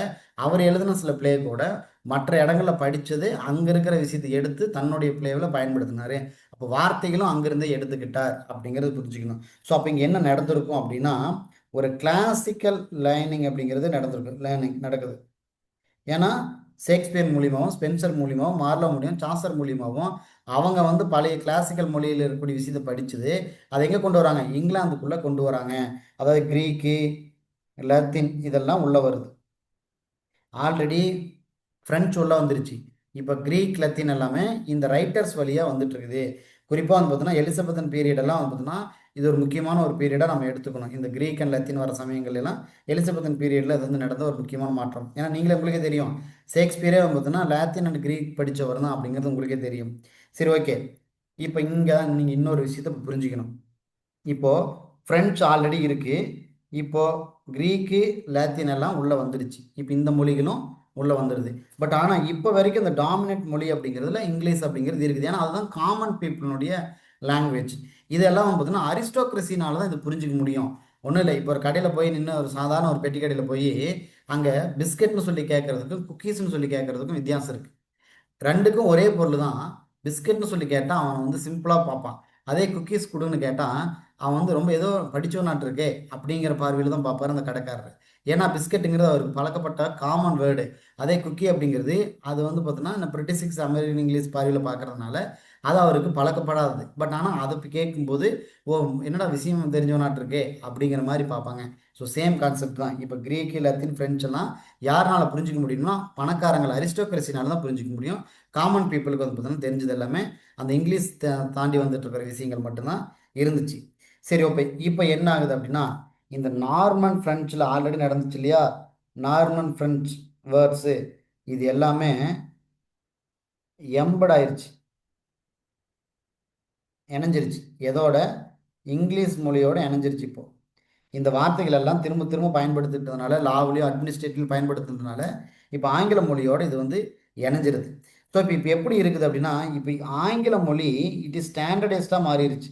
அவர் எழுதின சில பிளே கூட மற்ற இடங்களில் படித்தது அங்கே இருக்கிற விஷயத்தை எடுத்து தன்னுடைய பிளேவில் பயன்படுத்தினார். அப்போ வார்த்தைகளும் அங்கேருந்தே எடுத்துக்கிட்டார் அப்படிங்கிறது புரிஞ்சுக்கணும். ஸோ அப்போ இங்கே என்ன நடந்திருக்கும் அப்படின்னா, ஒரு கிளாசிக்கல் லேர்னிங் அப்படிங்கிறது நடந்திருக்கு, லேர்னிங் நடக்குது. ஏன்னா ஷேக்ஸ்பியர் மூலியமாகவும் ஸ்பென்சர் மூலியமாகவும் மார்லோ மூலியம் சாசர் மூலியமாகவும் அவங்க வந்து பழைய கிளாசிக்கல் மொழியில் இருக்கக்கூடிய விஷயத்தை படிச்சது அதை எங்கே கொண்டு வராங்க, இங்கிலாந்துக்குள்ளே கொண்டு வராங்க. அதாவது கிரீக்கு லத்தீன் இதெல்லாம் உள்ளே வருது. ஆல்ரெடி ஃப்ரெஞ்சு உள்ள வந்துருச்சு. இப்போ கிரீக் லத்தீன் எல்லாமே இந்த ரைட்டர்ஸ் வழியாக வந்துட்டு இருக்குது. குறிப்பாக வந்து பார்த்தோன்னா எலிசபெத்தன் பீரியடெல்லாம் வந்து பார்த்தோன்னா இது ஒரு முக்கியமான ஒரு பீரியடாக நம்ம எடுத்துக்கணும். இந்த கிரீக் அண்ட் லத்தீன் வர சமயங்கள் எல்லாம் எலிசபெத்தன் பீரியடில் அது வந்து நடந்த ஒரு முக்கியமான மாற்றம். ஏன்னா நீங்களே உங்களுக்கே தெரியும், ஷேக்ஸ்பியரே வந்து பார்த்தோன்னா லாத்தின் அண்ட் கிரீக் படித்தவர் தான் அப்படிங்கிறது உங்களுக்கே தெரியும். சரி, ஓகே. இப்போ இங்கே நீங்கள் இன்னொரு விஷயத்தை புரிஞ்சுக்கணும். இப்போது ஃப்ரெஞ்சு ஆல்ரெடி இருக்குது, இப்போது க்ரீக்கு லாத்தின் எல்லாம் உள்ளே வந்துடுச்சு. இப்போ இந்த மொழிகளும் உள்ளே வந்துடுது. பட் ஆனால் இப்போ வரைக்கும் இந்த டாமினேட் மொழி அப்படிங்கிறதுல இங்கிலீஷ் அப்படிங்கிறது இருக்குது. ஏன்னா அதுதான் காமன் பீப்புளுடைய லாங்குவேஜ். இதெல்லாம் வந்து பார்த்தீங்கன்னா அரிஸ்டோக்ரஸினால தான் இது புரிஞ்சிக்க முடியும். ஒன்றும் இல்லை, இப்போ ஒரு கடையில் போய் நின்று ஒரு சாதாரண ஒரு பெட்டி கடையில் போய் அங்கே பிஸ்கெட்னு சொல்லி கேட்குறதுக்கும் குக்கீஸ்னு சொல்லி கேட்குறதுக்கும் வித்தியாசம் இருக்குது. ரெண்டுக்கும் ஒரே பொருள் தான். பிஸ்கெட்னு சொல்லி கேட்டால் அவன் வந்து சிம்பிளாக பார்ப்பான். அதே குக்கீஸ் கொடுன்னு கேட்டால் அவன் வந்து ரொம்ப ஏதோ படித்தவனாட்டு இருக்கே அப்படிங்கிற பார்வையில் தான் பார்ப்பார் அந்த கடைக்காரர். ஏன்னா பிஸ்கெட்டுங்கிறது அவருக்கு பழக்கப்பட்ட காமன் வேர்டு. அதே குக்கி அப்படிங்கிறது அது வந்து பார்த்தோன்னா இந்த பிரிட்டிஷிக்ஸ் அமெரிக்கன் இங்கிலீஷ் பார்வையில் பார்க்கறதுனால அது அவருக்கு பழக்கப்படாது. பட் ஆனால் அதை கேட்கும்போது ஓ என்னடா விஷயம் தெரிஞ்சவனாட்டு இருக்கே அப்படிங்கிற மாதிரி பார்ப்பாங்க. ஸோ சேம் கான்செப்ட் தான். இப்போ கிரீக்கு லத்தீன் ஃப்ரெஞ்ச் எல்லாம் யாருனால புரிஞ்சிக்க முடியும்னா பணக்காரங்கள் அரிஸ்டோக்ரஸினால தான் புரிஞ்சிக்க முடியும். காமன் பீப்புளுக்கு வந்து பார்த்தீங்கன்னா தெரிஞ்சது எல்லாமே அந்த இங்கிலீஷ் தாண்டி வந்துட்டு இருக்கிற விஷயங்கள் மட்டும்தான் இருந்துச்சு. சரி, ஓகே. இப்போ என்ன ஆகுது அப்படின்னா, இந்த நார்மன் ஃப்ரெஞ்சில் ஆல்ரெடி நடந்துச்சு இல்லையா, நார்மன் ஃப்ரெஞ்ச் வேர்ட்ஸு இது எல்லாமே எம்பட் ஆயிருச்சு, இணைஞ்சிருச்சு. எதோட? இங்கிலீஷ் மொழியோட இணைஞ்சிருச்சு. இப்போ இந்த வார்த்தைகள் எல்லாம் திரும்ப திரும்ப பயன்படுத்திட்டதுனால, லாவிலையும் அட்மினிஸ்ட்ரேட்டிவ் பயன்படுத்துறதுனால இப்போ ஆங்கில மொழியோட இது வந்து இணைஞ்சிருது. ஸோ இப்போ இப்போ எப்படி இருக்குது அப்படின்னா, இப்போ ஆங்கில மொழி இட் இஸ் ஸ்டாண்டர்டைஸ்டாக மாறிடுச்சு.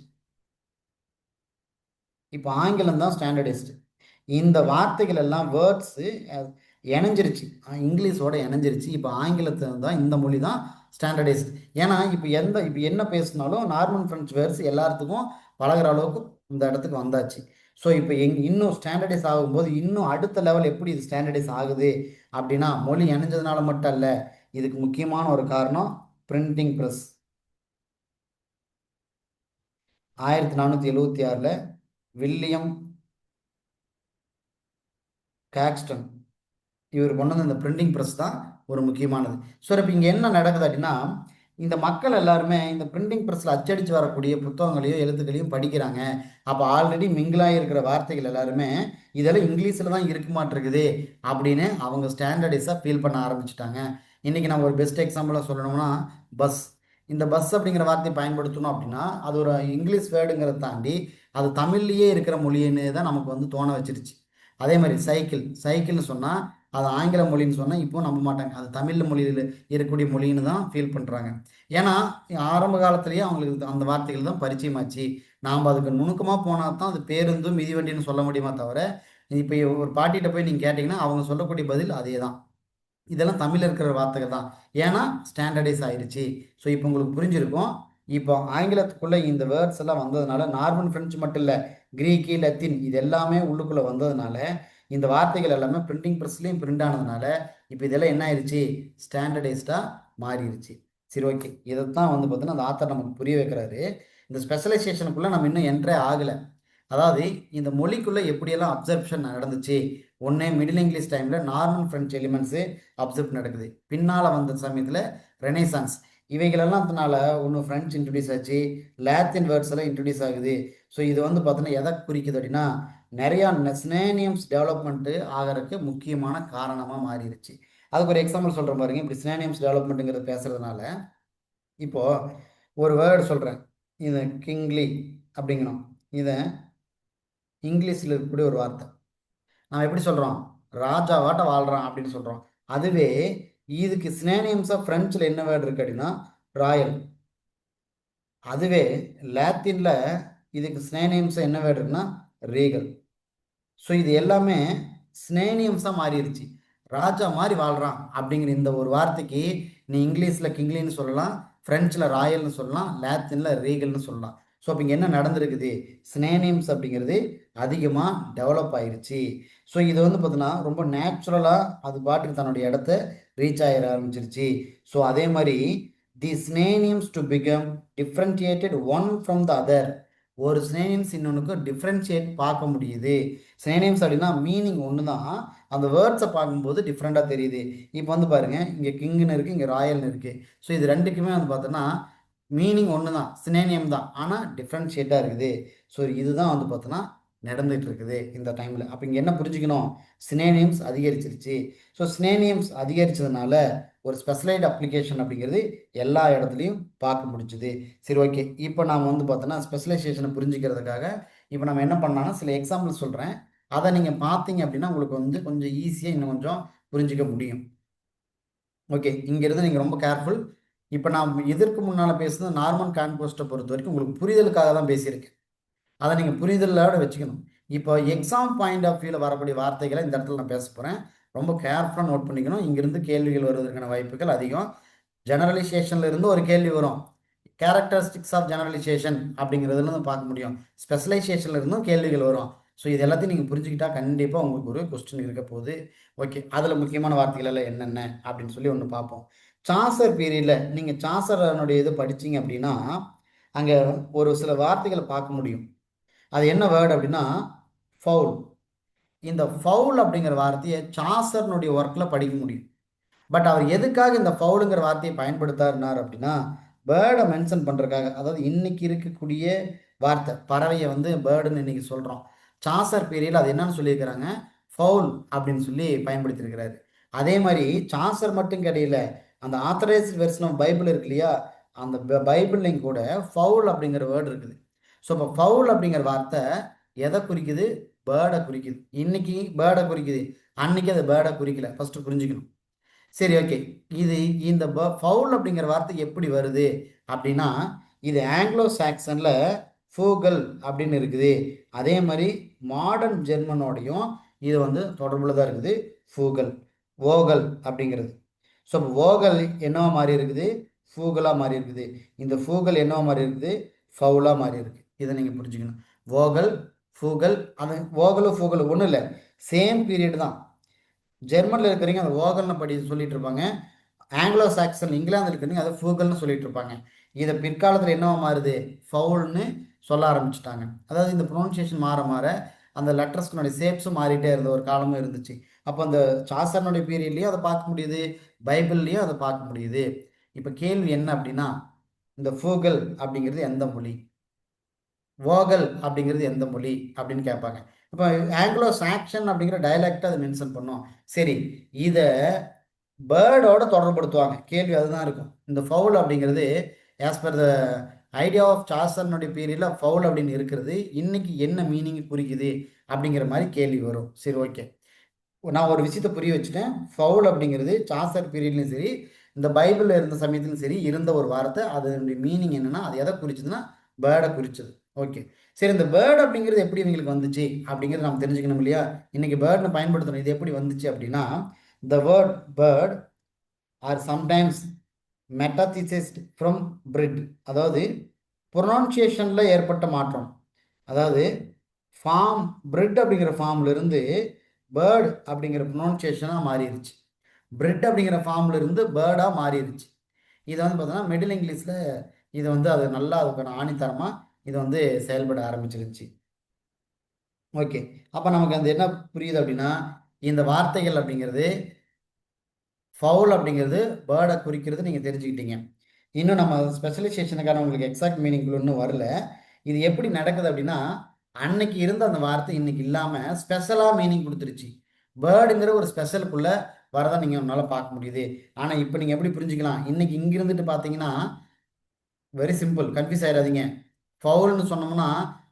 இப்போ ஆங்கிலம் தான் ஸ்டாண்டர்டைஸ்டு. இந்த வார்த்தைகள் எல்லாம் வேர்ட்ஸு இணைஞ்சிருச்சு, இங்கிலீஷோட இணைஞ்சிருச்சு. இப்போ ஆங்கிலத்தை தான் இந்த மொழி தான் ஸ்டாண்டர்டைஸ்டு. ஏன்னா இப்போ என்ன பேசினாலும் நார்மல் ஃப்ரெஞ்ச் வேர்ட்ஸ் எல்லாத்துக்கும் பழகிற அளவுக்கு இந்த இடத்துக்கு வந்தாச்சு. ஸோ இப்போ இன்னும் ஸ்டாண்டர்டைஸ் ஆகும்போது இன்னும் அடுத்த லெவல் எப்படி இது ஸ்டாண்டர்டைஸ் ஆகுது அப்படின்னா, மொழி இணைஞ்சதுனால மட்டும் அல்ல, இதுக்கு முக்கியமான ஒரு காரணம் பிரிண்டிங் ப்ரெஸ். 1476 வில்லியம் கேக்ஸ்டன் இவர் கொண்டு வந்த இந்த பிரிண்டிங் ப்ரெஸ் தான் ஒரு முக்கியமானது. ஸோ இப்போ இங்கே என்ன நடக்குது அப்படின்னா, இந்த மக்கள் எல்லாருமே இந்த பிரிண்டிங் ப்ரெஸ்ஸில் அச்சடித்து வரக்கூடிய புத்தகங்களையும் எழுத்துக்களையும் படிக்கிறாங்க. அப்போ ஆல்ரெடி மிங்கிளாகி இருக்கிற வார்த்தைகள் எல்லாருமே இதெல்லாம் இங்கிலீஷில் தான் இருக்க மாட்டிருக்குது அப்படின்னு அவங்க ஸ்டாண்டர்டைஸாக ஃபீல் பண்ண ஆரம்பிச்சிட்டாங்க. இன்றைக்கி நம்ம ஒரு பெஸ்ட் எக்ஸாம்பிளாக சொல்லணும்னா பஸ். இந்த பஸ் அப்படிங்கிற வார்த்தையை பயன்படுத்தணும் அப்படின்னா அது ஒரு இங்கிலீஷ் வேர்டுங்கிறத தாண்டி அது தமிழ்லேயே இருக்கிற மொழின்னு தான் நமக்கு வந்து தோண வச்சிருச்சு. அதே மாதிரி சைக்கிள், சைக்கிள்னு சொன்னால் அது ஆங்கில மொழின்னு சொன்னால் இப்போ நம்ப மாட்டாங்க, அது தமிழ் மொழியில் இருக்கக்கூடிய மொழின்னு தான் ஃபீல் பண்ணுறாங்க. ஏன்னா ஆரம்ப காலத்துலேயே அவங்களுக்கு அந்த வார்த்தைகள் தான் பரிச்சயமாச்சு. நாம் அதுக்கு நுணுக்கமாக போனால் தான் அது பேருந்தும் மிதிவண்டின்னு சொல்ல முடியுமா தவிர, இப்போ ஒரு பாட்டிகிட்ட போய் நீங்கள் கேட்டிங்கன்னா அவங்க சொல்லக்கூடிய பதில் அதே தான். இதெல்லாம் தமிழில் இருக்கிற வார்த்தைகள் தான். ஏன்னா ஸ்டாண்டர்டைஸ் ஆயிடுச்சு. ஸோ இப்போ உங்களுக்கு புரிஞ்சிருக்கும். இப்போ ஆங்கிலத்துக்குள்ளே இந்த வேர்ட்ஸ் எல்லாம் வந்ததுனால நார்மன் ஃப்ரெஞ்சு மட்டும் இல்லை, கிரீக்கு லத்தீன் இது எல்லாமே உள்ளுக்குள்ளே வந்ததுனால இந்த வார்த்தைகள் எல்லாமே பிரிண்டிங் ப்ரெஸ்லேயும் பிரிண்ட் ஆனதுனால இப்போ இதெல்லாம் என்ன ஆயிடுச்சு, ஸ்டாண்டர்டைஸ்டாக மாறிடுச்சு. சரி, ஓகே. இதைத்தான் வந்து பார்த்தீங்கன்னா அந்த ஆத்தர் நமக்கு புரிய வைக்கிறாரு. இந்த ஸ்பெஷலைசேஷனுக்குள்ளே நம்ம இன்னும் என்ட்ரே ஆகலை. அதாவது இந்த மொழிக்குள்ளே எப்படியெல்லாம் அப்சர்ப்ஷன் நடந்துச்சு. ஒன்று மிடில் இங்கிலீஷ் டைமில் நார்மல் ஃப்ரெஞ்ச் எலிமெண்ட்ஸு அப்சர்வ் நடக்குது. பின்னால் வந்த சமயத்தில் ரெனைசான்ஸ் இவைகளெல்லாம்னால ஒன்று ஃப்ரெஞ்ச் இன்ட்ரடியூஸ் ஆச்சு, லாத்தின் வேர்ட்ஸ் எல்லாம் இன்ட்ரடியூஸ் ஆகுது. ஸோ இது வந்து பார்த்தோன்னா எதை குறிக்குது அப்படின்னா நிறையா சினோனிம்ஸ் டெவலப்மெண்ட்டு ஆகிறதுக்கு முக்கியமான காரணமாக மாறிடுச்சு. அதுக்கு ஒரு எக்ஸாம்பிள் சொல்கிறேன் பாருங்க. இப்படி சினோனிம்ஸ் டெவலப்மெண்ட்டுங்கிறது பேசுகிறதுனால இப்போது ஒரு வேர்டு சொல்கிறேன், இது கிங்லி அப்படிங்கணும். இதை இங்கிலீஷில் இருக்கக்கூடிய ஒரு வார்த்தை நம்ம எப்படி சொல்கிறோம், ராஜாவாட்ட வாழ்கிறான் அப்படின்னு சொல்கிறோம். அதுவே இதுக்கு சினோனிம்ஸாக ஃப்ரெஞ்சில் என்ன வேர்டு இருக்குது அப்படின்னா ராயல். அதுவே லாத்தினில் இதுக்கு ஸ்னேனியம்ஸ் என்ன வேர்டு இருக்குன்னா ரீகல். ஸோ இது எல்லாமே ஸ்னேனியம்ஸாக மாறிடுச்சு. ராஜா மாதிரி வாழ்கிறான் அப்படிங்கிற இந்த ஒரு வார்த்தைக்கு நீ இங்கிலீஷில் கிங்லின்னு சொல்லலாம், ஃப்ரெஞ்சில் ராயல்னு சொல்லலாம், லாத்தினில் ரீகல்னு சொல்லலாம். ஸோ அப்போ இங்கே என்ன நடந்திருக்குது, ஸ்னேனியம்ஸ் அப்படிங்கிறது அதிகமாக டெவலப் ஆயிடுச்சு. ஸோ இது வந்து பார்த்தீங்கன்னா ரொம்ப நேச்சுரலாக அது பாட்டுக்கு தன்னுடைய இடத்த ரீச் ஆகிட ஆரம்பிச்சிருச்சு. ஸோ அதே மாதிரி the synonyms to become differentiated one from the other. ஒரு சினேனியம்ஸ் இன்னொன்றுக்கு டிஃப்ரென்ஷியேட் பார்க்க முடியுது. சினேனியம்ஸ் அப்படின்னா மீனிங் ஒன்று தான், அந்த வேர்ட்ஸை பார்க்கும்போது டிஃப்ரெண்ட்டாக தெரியுது. இப்போ வந்து பாருங்கள், இங்கே கிங்குன்னு இருக்குது, இங்கே ராயல்னு இருக்குது. ஸோ இது ரெண்டுக்குமே வந்து பார்த்தோன்னா மீனிங் ஒன்று தான், சினேனியம் தான், ஆனால் டிஃப்ரென்ஷியேட்டாக இருக்குது. ஸோ இதுதான் வந்து பார்த்தோன்னா நடந்துகிட்டு இருக்குது இந்த டைமில். அப்போ இங்கே என்ன புரிஞ்சுக்கணும், சினேனியம்ஸ் அதிகரிச்சிருச்சு. ஸோ சினேனியம்ஸ் அதிகரித்ததுனால ஒரு ஸ்பெஷலைட் அப்ளிகேஷன் அப்படிங்கிறது எல்லா இடத்துலையும் பார்க்க முடிச்சுது. சரி, ஓகே. இப்போ நாம் வந்து பார்த்தோன்னா ஸ்பெஷலைசேஷனை புரிஞ்சுக்கிறதுக்காக இப்போ நம்ம என்ன பண்ணலாம்னா சில எக்ஸாம்பிள் சொல்கிறேன். அதை நீங்கள் பார்த்தீங்க அப்படின்னா உங்களுக்கு வந்து கொஞ்சம் ஈஸியாக இன்னும் கொஞ்சம் புரிஞ்சிக்க முடியும். ஓகே, இங்கேருந்து நீங்கள் ரொம்ப கேர்ஃபுல். இப்போ நான் இதற்கு முன்னால் பேசுனது நார்மன் கான்கோஸ்ட்டை பொறுத்த வரைக்கும் உங்களுக்கு புரிதலுக்காக தான் பேசியிருக்கேன். அதை நீங்கள் புரிதலோட வச்சுக்கணும். இப்போ எக்ஸாம் பாயிண்ட் ஆஃப் வியூவில் வரக்கூடிய வார்த்தைகளை இந்த இடத்துல நான் பேச போகிறேன். ரொம்ப கேர்ஃபுல்லாக நோட் பண்ணிக்கணும். இங்கிருந்து கேள்விகள் வருவதற்கான வாய்ப்புகள் அதிகம். ஜெனரலைசேஷன்ல இருந்து ஒரு கேள்வி வரும். கேரக்டரிஸ்டிக்ஸ் ஆஃப் ஜெனரலைசேஷன் அப்படிங்கிறதுலேருந்து பார்க்க முடியும். ஸ்பெஷலைசேஷன்ல இருந்தும் கேள்விகள் வரும். ஸோ இது எல்லாத்தையும் நீங்கள் புரிஞ்சுக்கிட்டா கண்டிப்பாக உங்களுக்கு ஒரு கொஸ்டின் இருக்க போகுது. ஓகே, அதில் முக்கியமான வார்த்தைகள் எல்லாம் என்னென்ன அப்படின்னு சொல்லி ஒன்று பார்ப்போம். சாசர் பீரியடில் நீங்கள் சாசரனுடைய இது படிச்சீங்க அப்படின்னா அங்கே ஒரு சில வார்த்தைகளை பார்க்க முடியும். அது என்ன வேர்டு அப்படின்னா ஃபவுல். இந்த ஃபவுல் அப்படிங்கிற வார்த்தையை சாசர்னுடைய ஒர்க்கில் படிக்க முடியும். பட் அவர் எதுக்காக இந்த ஃபவுலுங்கிற வார்த்தையை பயன்படுத்தாருனார் அப்படின்னா பேர்டை மென்ஷன் பண்ணுறதுக்காக. அதாவது இன்னைக்கு இருக்கக்கூடிய வார்த்தை பறவையை வந்து பேர்டுன்னு இன்னைக்கு சொல்கிறோம். சாசர் பீரியடில் அது என்னன்னு சொல்லியிருக்கிறாங்க, ஃபவுல் அப்படின்னு சொல்லி பயன்படுத்தியிருக்கிறாரு. அதே மாதிரி சாசர் மட்டும் கிடையில, அந்த ஆத்தரைஸ்ட் வெர்ஷன் ஆஃப் பைபிள் இருக்கு இல்லையா, அந்த பைபிள்லையும் கூட ஃபவுல் அப்படிங்கிற வேர்டு இருக்குது. ஸோ இப்போ ஃபவுல் அப்படிங்கிற வார்த்தை எதை குறிக்குது, பேர்டை குறிக்குது. இன்னைக்கு பேர்டை குறிக்குது, அன்னைக்கு அது பேர்டை குறிக்கல. ஃபர்ஸ்ட் புரிஞ்சுக்கணும். சரி, ஓகே. இது இந்த ஃபவுல் அப்படிங்கிற வார்த்தை எப்படி வருது அப்படின்னா இது ஆங்கிலோ சாக்சனில் ஃபூகல் அப்படின்னு இருக்குது. அதே மாதிரி மாடர்ன் ஜெர்மனோடையும் இது வந்து தொடர்புல தான் இருக்குது. ஃபூகல், ஓகல் அப்படிங்கிறது. ஸோ ஓகல் என்னவா மாறி இருக்குது, ஃபூகலாக மாறி இருக்குது. இந்த ஃபூகல் என்னவா மாறி இருக்குது, ஃபவுலாக மாறி இருக்குது. இதை நீங்கள் புரிஞ்சுக்கணும். ஓகல், ஃபூகல், அது ஓகலும் ஃபூகலும் ஒன்றும் இல்லை, சேம் பீரியட் தான். ஜெர்மனில் இருக்கிறீங்க அந்த ஓகல்னு படி சொல்லிட்டு இருப்பாங்க. ஆங்கிலோ சாக்சன் இங்கிலாந்து இருக்கிறீங்க அதை ஃபூகல்னு சொல்லிட்டு இருப்பாங்க. இதை பிற்காலத்தில் என்னவா மாறுது, ஃபவுல்னு சொல்ல ஆரம்பிச்சுட்டாங்க. அதாவது இந்த ப்ரொனன்சியேஷன் மாற மாற அந்த லெட்டர்ஸ்னுடைய ஷேப்ஸும் மாறிட்டே இருந்த ஒரு காலமும் இருந்துச்சு. அப்போ அந்த சாசனுடைய பீரியட்லேயும் அதை பார்க்க முடியுது, பைபிள்லேயும் அதை பார்க்க முடியுது. இப்போ கேள்வி என்ன அப்படின்னா இந்த ஃபூகல் அப்படிங்கிறது எந்த மொழி, ஓகல் அப்படிங்கிறது எந்த மொழி அப்படின்னு கேட்பாங்க. இப்போ ஆங்கிலோ சாக்சன் அப்படிங்கிற டைலாக்டை அதை மென்ஷன் பண்ணோம். சரி, இதை பேர்டோட தொடர்படுத்துவாங்க. கேள்வி அதுதான் இருக்கும். இந்த ஃபவுல் அப்படிங்கிறது as per the idea of சாசனுடைய பீரியடில் ஃபவுல் அப்படின்னு இருக்கிறது இன்னைக்கு என்ன மீனிங் குறிக்குது அப்படிங்கிற மாதிரி கேள்வி வரும். சரி, ஓகே. நான் ஒரு விஷயத்தை புரிய வச்சுட்டேன். ஃபவுல் அப்படிங்கிறது சாசர் பீரியட்லையும் சரி, இந்த பைபிளில் இருந்த சமயத்திலும் சரி இருந்த ஒரு வார்த்தை. அதனுடைய மீனிங் என்னன்னா அது எதை குறிச்சதுன்னா பேர்டை குறிச்சது. ஓகே, சரி. இந்த பேர்டு அப்படிங்கிறது எப்படி இவங்களுக்கு வந்துச்சு அப்படிங்கிறது நம்ம தெரிஞ்சுக்கணும் இல்லையா. இன்னைக்கு பேர்டுன்னு பயன்படுத்தணும். இது எப்படி வந்துச்சு அப்படின்னா the word bird are sometimes metathesised from brid. அதாவது ப்ரொனவுன்சியேஷனில் ஏற்பட்ட மாற்றம். அதாவது ஃபார்ம் பிரிட் அப்படிங்கிற ஃபார்ம்ல இருந்து பேர்டு அப்படிங்கிற ப்ரொனவுன்சியேஷனாக மாறிடுச்சு. பிரிட் அப்படிங்கிற ஃபார்ம்ல இருந்து பேர்டாக மாறிடுச்சு. இதை வந்து பார்த்தோன்னா மிடில் இங்கிலீஷில் இதை வந்து அது நல்லா அதுக்கான ஆணித்தரமாக இது வந்து செயல்பட ஆரம்பிச்சிருச்சு. ஓகே, அப்போ நமக்கு அந்த என்ன புரியுது அப்படின்னா இந்த வார்த்தைகள் அப்படிங்கிறது ஃபவுல் அப்படிங்கிறது பேர்டை குறிக்கிறது நீங்கள் தெரிஞ்சுக்கிட்டீங்க. இன்னும் நம்ம ஸ்பெஷலைசேஷனுக்கான உங்களுக்கு எக்ஸாக்ட் மீனிங் இன்னும் வரல. இது எப்படி நடக்குது அப்படின்னா அன்னைக்கு இருந்த அந்த வார்த்தை இன்னைக்கு இல்லாமல் ஸ்பெஷலாக மீனிங் கொடுத்துருச்சு. பேர்டுங்கிற ஒரு ஸ்பெஷலுக்குள்ளே வரதான் நீங்கள் உன்னால் பார்க்க முடியுது. ஆனால் இப்போ நீங்கள் எப்படி புரிஞ்சுக்கலாம், இன்னைக்கு இங்கே இருந்துட்டு பார்த்தீங்கன்னா வெரி சிம்பிள், கன்ஃபியூஸ் ஆயிடாதீங்க. ஃபவுல்னு சொன்னோம்னா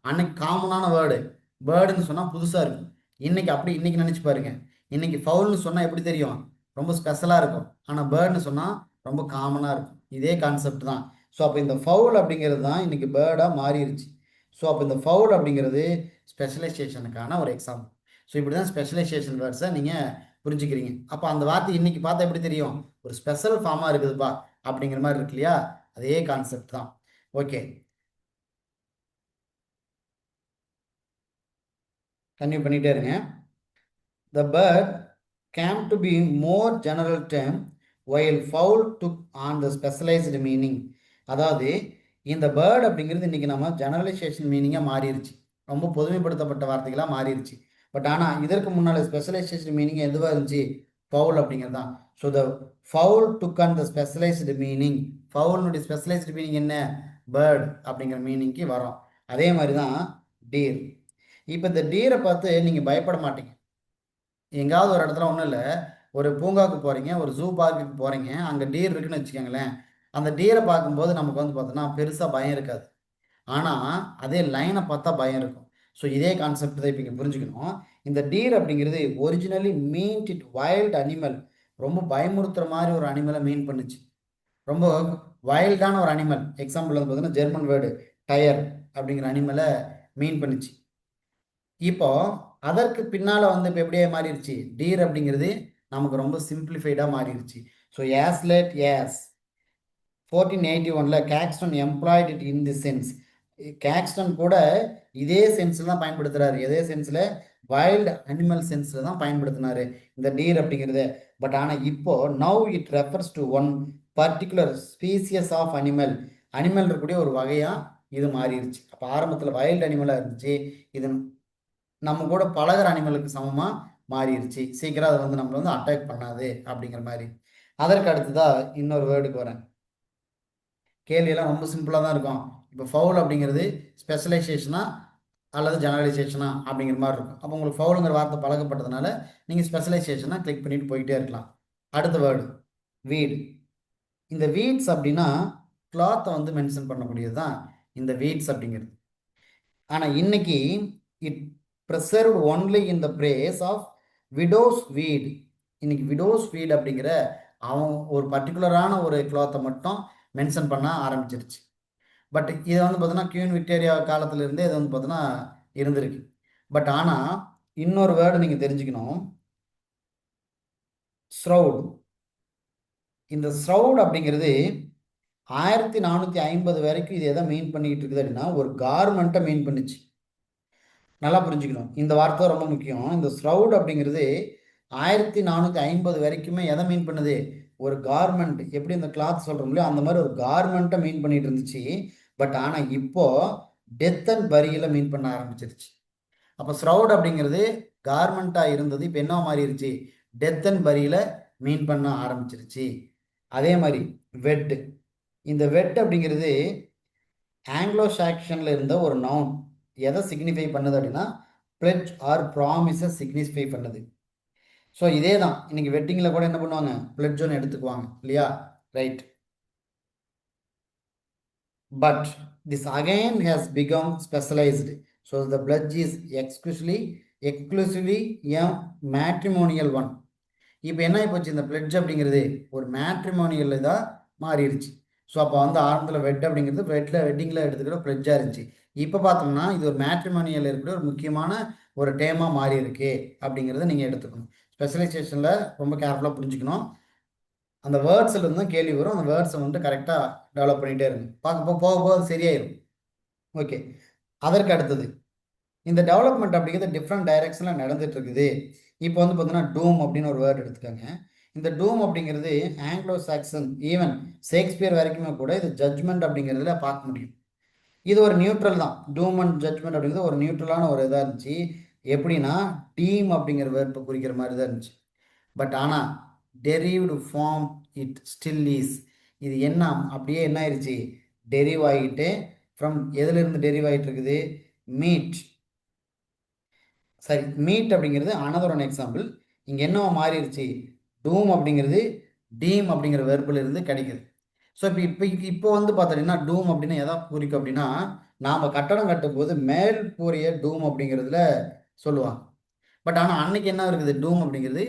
அன்னைக்கு காமனான வேர்டு, பேர்டுன்னு சொன்னால் புதுசாக இருக்கும். இன்னைக்கு அப்படி இன்னைக்கு நினச்சி பாருங்க. இன்னைக்கு ஃபவுல்னு சொன்னால் எப்படி தெரியும், ரொம்ப ஸ்பெஷலாக இருக்கும். ஆனால் பேர்டுன்னு சொன்னால் ரொம்ப காமனாக இருக்கும். இதே கான்செப்ட் தான். ஸோ அப்போ இந்த ஃபவுல் அப்படிங்கிறது தான் இன்னைக்கு பேர்டாக மாறிடுச்சு. ஸோ அப்போ இந்த ஃபவுல் அப்படிங்கிறது ஸ்பெஷலைசேஷனுக்கான ஒரு எக்ஸாம்பிள். ஸோ இப்படி தான் ஸ்பெஷலைசேஷன் வேர்ட்ஸை நீங்கள் புரிஞ்சுக்கிறீங்க. அப்போ அந்த வார்த்தை இன்னைக்கு பார்த்தா எப்படி தெரியும், ஒரு ஸ்பெஷல் ஃபார்மாக இருக்குதுப்பா அப்படிங்கிற மாதிரி இருக்கு இல்லையா, அதே கான்செப்ட் தான். ஓகே, கன்டினியூ பண்ணிகிட்டே இருங்க. The bird came to be more general term while fowl took on the specialized meaning. அதாவது இந்த பேர்ட் அப்படிங்கிறது இன்னைக்கு நம்ம ஜெனரலைசேஷன் மீனிங்காக மாறிடுச்சு, ரொம்ப பொதுமைப்படுத்தப்பட்ட வார்த்தைகளாக மாறிடுச்சு. பட் ஆனால் இதற்கு முன்னால் ஸ்பெஷலைசேஷன் மீனிங் எதுவாக இருந்துச்சு, ஃபவுல் அப்படிங்கிறது தான். So the fowl took on the specialised meaning. ஃபவுல்னுடைய ஸ்பெஷலைஸ்டு மீனிங் என்ன, பேர்ட் அப்படிங்கிற மீனிங்க்கு வரும். அதே மாதிரி தான் டீர். இப்போ இந்த டீரை பார்த்து நீங்கள் பயப்பட மாட்டீங்க. எங்காவது ஒரு இடத்துல ஒன்றும் இல்லை, ஒரு பூங்காவுக்கு போகிறீங்க, ஒரு ஜூ பார்க்குக்கு போகிறீங்க, அங்கே டீர் இருக்குன்னு வச்சுக்கோங்களேன். அந்த டீரை பார்க்கும்போது நமக்கு வந்து பார்த்தோன்னா பெருசாக பயம் இருக்காது. ஆனால் அதே லைனை பார்த்தா பயம் இருக்கும். ஸோ இதே கான்செப்ட் தான் இப்போ இங்கே புரிஞ்சுக்கணும். இந்த டீர் அப்படிங்கிறது originally meant it wild animal. ரொம்ப பயமுறுத்துகிற மாதிரி ஒரு அனிமலை மீன் பண்ணுச்சு. ரொம்ப வைல்டான ஒரு அனிமல். எக்ஸாம்பிள் வந்து பார்த்தீங்கன்னா ஜெர்மன் வேர்டு டயர் அப்படிங்கிற அனிமலை மீன் பண்ணுச்சு. இப்போ அதற்கு பின்னால் வந்து இப்போ எப்படியே மாறிடுச்சு, டீர் அப்படிங்கிறது நமக்கு ரொம்ப சிம்பிளிஃபைடாக மாறிடுச்சு. So as late as 1481 Caxton employed it in the sense. Caxton கூட இதே சென்ஸில் தான் பயன்படுத்துகிறாரு. எதே சென்ஸில், வைல்டு அனிமல் சென்ஸில் தான் பயன்படுத்தினாரு இந்த டீர் அப்படிங்கிறத. பட் ஆனால் இப்போ now it refers to one particular species of animal. Animal இருக்கக்கூடிய ஒரு வகையாக இது மாறிடுச்சு. அப்போ ஆரம்பத்தில் வைல்டு அனிமலாக இருந்துச்சு, இது நம்ம கூட பழகிற அனிமலுக்கு சமமாக மாறிடுச்சு. சீக்கிரம் அதை வந்து நம்மளை வந்து அட்டாக் பண்ணாது அப்படிங்கிற மாதிரி. அதற்கு அடுத்ததாக இன்னொரு வேர்டுக்கு வரேன். கேள்வியெல்லாம் ரொம்ப சிம்பிளாக தான் இருக்கும். இப்போ ஃபவுல் அப்படிங்கிறது ஸ்பெஷலைசேஷனா அல்லது ஜெனரலைசேஷனா அப்படிங்கிற மாதிரி இருக்கும். அப்போ உங்களுக்கு ஃபவுலுங்கிற வார்த்தை பழக்கப்பட்டதுனால நீங்கள் ஸ்பெஷலைசேஷனாக கிளிக் பண்ணிட்டு போயிட்டே இருக்கலாம். அடுத்த வேர்டு வீடு. இந்த வீட்ஸ் அப்படின்னா கிளாத்தை வந்து மென்ஷன் பண்ணக்கூடியது தான் இந்த வீட்ஸ் அப்படிங்கிறது. ஆனால் இன்னைக்கு it preserved only in the phrase of widow's weed. இன்னைக்கு விடோஸ் வீட் அப்படிங்கிற அவன் ஒரு பர்டிகுலரான ஒரு கிளாத்தை மட்டும் மென்ஷன் பண்ண ஆரம்பிச்சிருச்சு. பட் இதை வந்து பார்த்தோன்னா கியூன் விக்டோரியா காலத்திலிருந்தே இது வந்து பார்த்தோன்னா இருந்திருக்கு. பட் ஆனால் இன்னொரு வேர்டு நீங்கள் தெரிஞ்சுக்கணும், ஸ்ரவுட். இந்த ஸ்ரவுட் அப்படிங்கிறது 1450 வரைக்கும் இது எதை மீன் பண்ணிக்கிட்டு இருக்குது அப்படின்னா ஒரு கார்மெண்ட்டை மீன் பண்ணுச்சு. நல்லா புரிஞ்சுக்கணும், இந்த வார்த்தை ரொம்ப முக்கியம். இந்த ஸ்ரவுட் அப்படிங்கிறது 1450 வரைக்குமே எதை மீன் பண்ணுது, ஒரு கார்மெண்ட். எப்படி இந்த கிளாத் சொல்கிறோம் இல்லையோ அந்த மாதிரி ஒரு கார்மெண்ட்டை மீன் பண்ணிட்டு இருந்துச்சு. பட் ஆனால் இப்போ டெத் அண்ட் பரியில் மீன் பண்ண ஆரம்பிச்சிருச்சு. அப்போ ஸ்ரவுட் அப்படிங்கிறது கார்மெண்ட்டாக இருந்தது, இப்போ என்ன மாறிடுச்சு, டெத் அண்ட் பரியில் மீன் பண்ண ஆரம்பிச்சிருச்சு. அதே மாதிரி வெட். இந்த வெட் அப்படிங்கிறது ஆங்கிலோ சாக்ஷனில் இருந்த ஒரு நவுன். எதை சிக்னிஃபை பண்ணுது அப்படின்னா பிளெட்ஜ் ஆர் ப்ராமிஸை சிக்னிஃபை பண்ணுது. ஸோ இதே தான் இன்னைக்கு வெட்டிங்கில் கூட என்ன பண்ணுவாங்க, பிளெட்ஜ் ஒன்று எடுத்துக்குவாங்க இல்லையா, right. But this again has become specialised. So the pledge is exclusively a matrimonial one. இப்போ என்ன ஆகிப்போச்சு, இந்த பிளெட்ஜ் அப்படிங்கிறது ஒரு மேட்ரிமோனியல் இதாக மாறிடுச்சு. ஸோ அப்போ வந்து ஆரம்பத்தில் வெட் அப்படிங்கிறது வெட்டிங்கில் எடுத்துக்கிற பிளெட்ஜாக இருந்துச்சு. இப்போ பார்த்தோம்னா இது ஒரு மேட்ரிமோனியல் இருக்கிற ஒரு முக்கியமான ஒரு டேமாக மாறி இருக்கு அப்படிங்கிறத நீங்கள் எடுத்துக்கணும். ஸ்பெஷலைசேஷனில் ரொம்ப கேர்ஃபுல்லாக புரிஞ்சுக்கணும். அந்த வேர்ட்ஸில் இருந்து தான் கேள்வி வரும். அந்த வேர்ட்ஸை வந்து கரெக்டாக டெவலப் பண்ணிகிட்டே இருக்கும். போக போக சரியாயிடும். ஓகே, அதற்கு அடுத்தது இந்த டெவலப்மெண்ட் அப்படிங்கிறது டிஃப்ரெண்ட் டைரக்ஷனில் நடந்துட்டு இருக்குது. இப்போ வந்து பார்த்தீங்கன்னா டூம் அப்படின்னு ஒரு வேர்டு எடுத்துக்கோங்க. இந்த டூம் அப்படிங்கிறது ஆங்கிலோ சாக்சன், ஈவன் ஷேக்ஸ்பியர் வரைக்குமே கூட இது ஜட்ஜ்மெண்ட் அப்படிங்கிறதுல பார்க்க முடியும். இது ஒரு நியூட்ரல் தான். டூம் அண்ட் ஜட்ஜ்மெண்ட் அப்படிங்கிறது ஒரு நியூட்ரலான ஒரு இதாக இருந்துச்சு. எப்படின்னா டீம் அப்படிங்கிற வேர்ப்பை குறிக்கிற மாதிரி தான் இருந்துச்சு. பட் ஆனால் derived form it still is. இது என்ன அப்படியே என்ன ஆயிடுச்சு, டெரிவ் ஆகிட்டு ஃப்ரம் எதுலேருந்து டெரிவ் ஆகிட்டு இருக்குது, மீட். சரி, மீட் அப்படிங்கிறது அனதர் ஒன் எக்ஸாம்பிள். இங்கே என்னவோ மாறிடுச்சு, டூம் அப்படிங்கிறது டீம் அப்படிங்கிற வெர்பில் இருந்து கிடைக்குது. ஸோ இப்போ வந்து பார்த்தீங்கன்னா டூம் அப்படின்னு எதை குறிக்கும் அப்படின்னா, நாம் கட்டடம் கட்டும்போது மேல் கூறிய டூம் அப்படிங்கிறதுல சொல்லுவாங்க. பட் ஆனால் அன்னைக்கு என்ன இருக்குது, டூம் அப்படிங்கிறது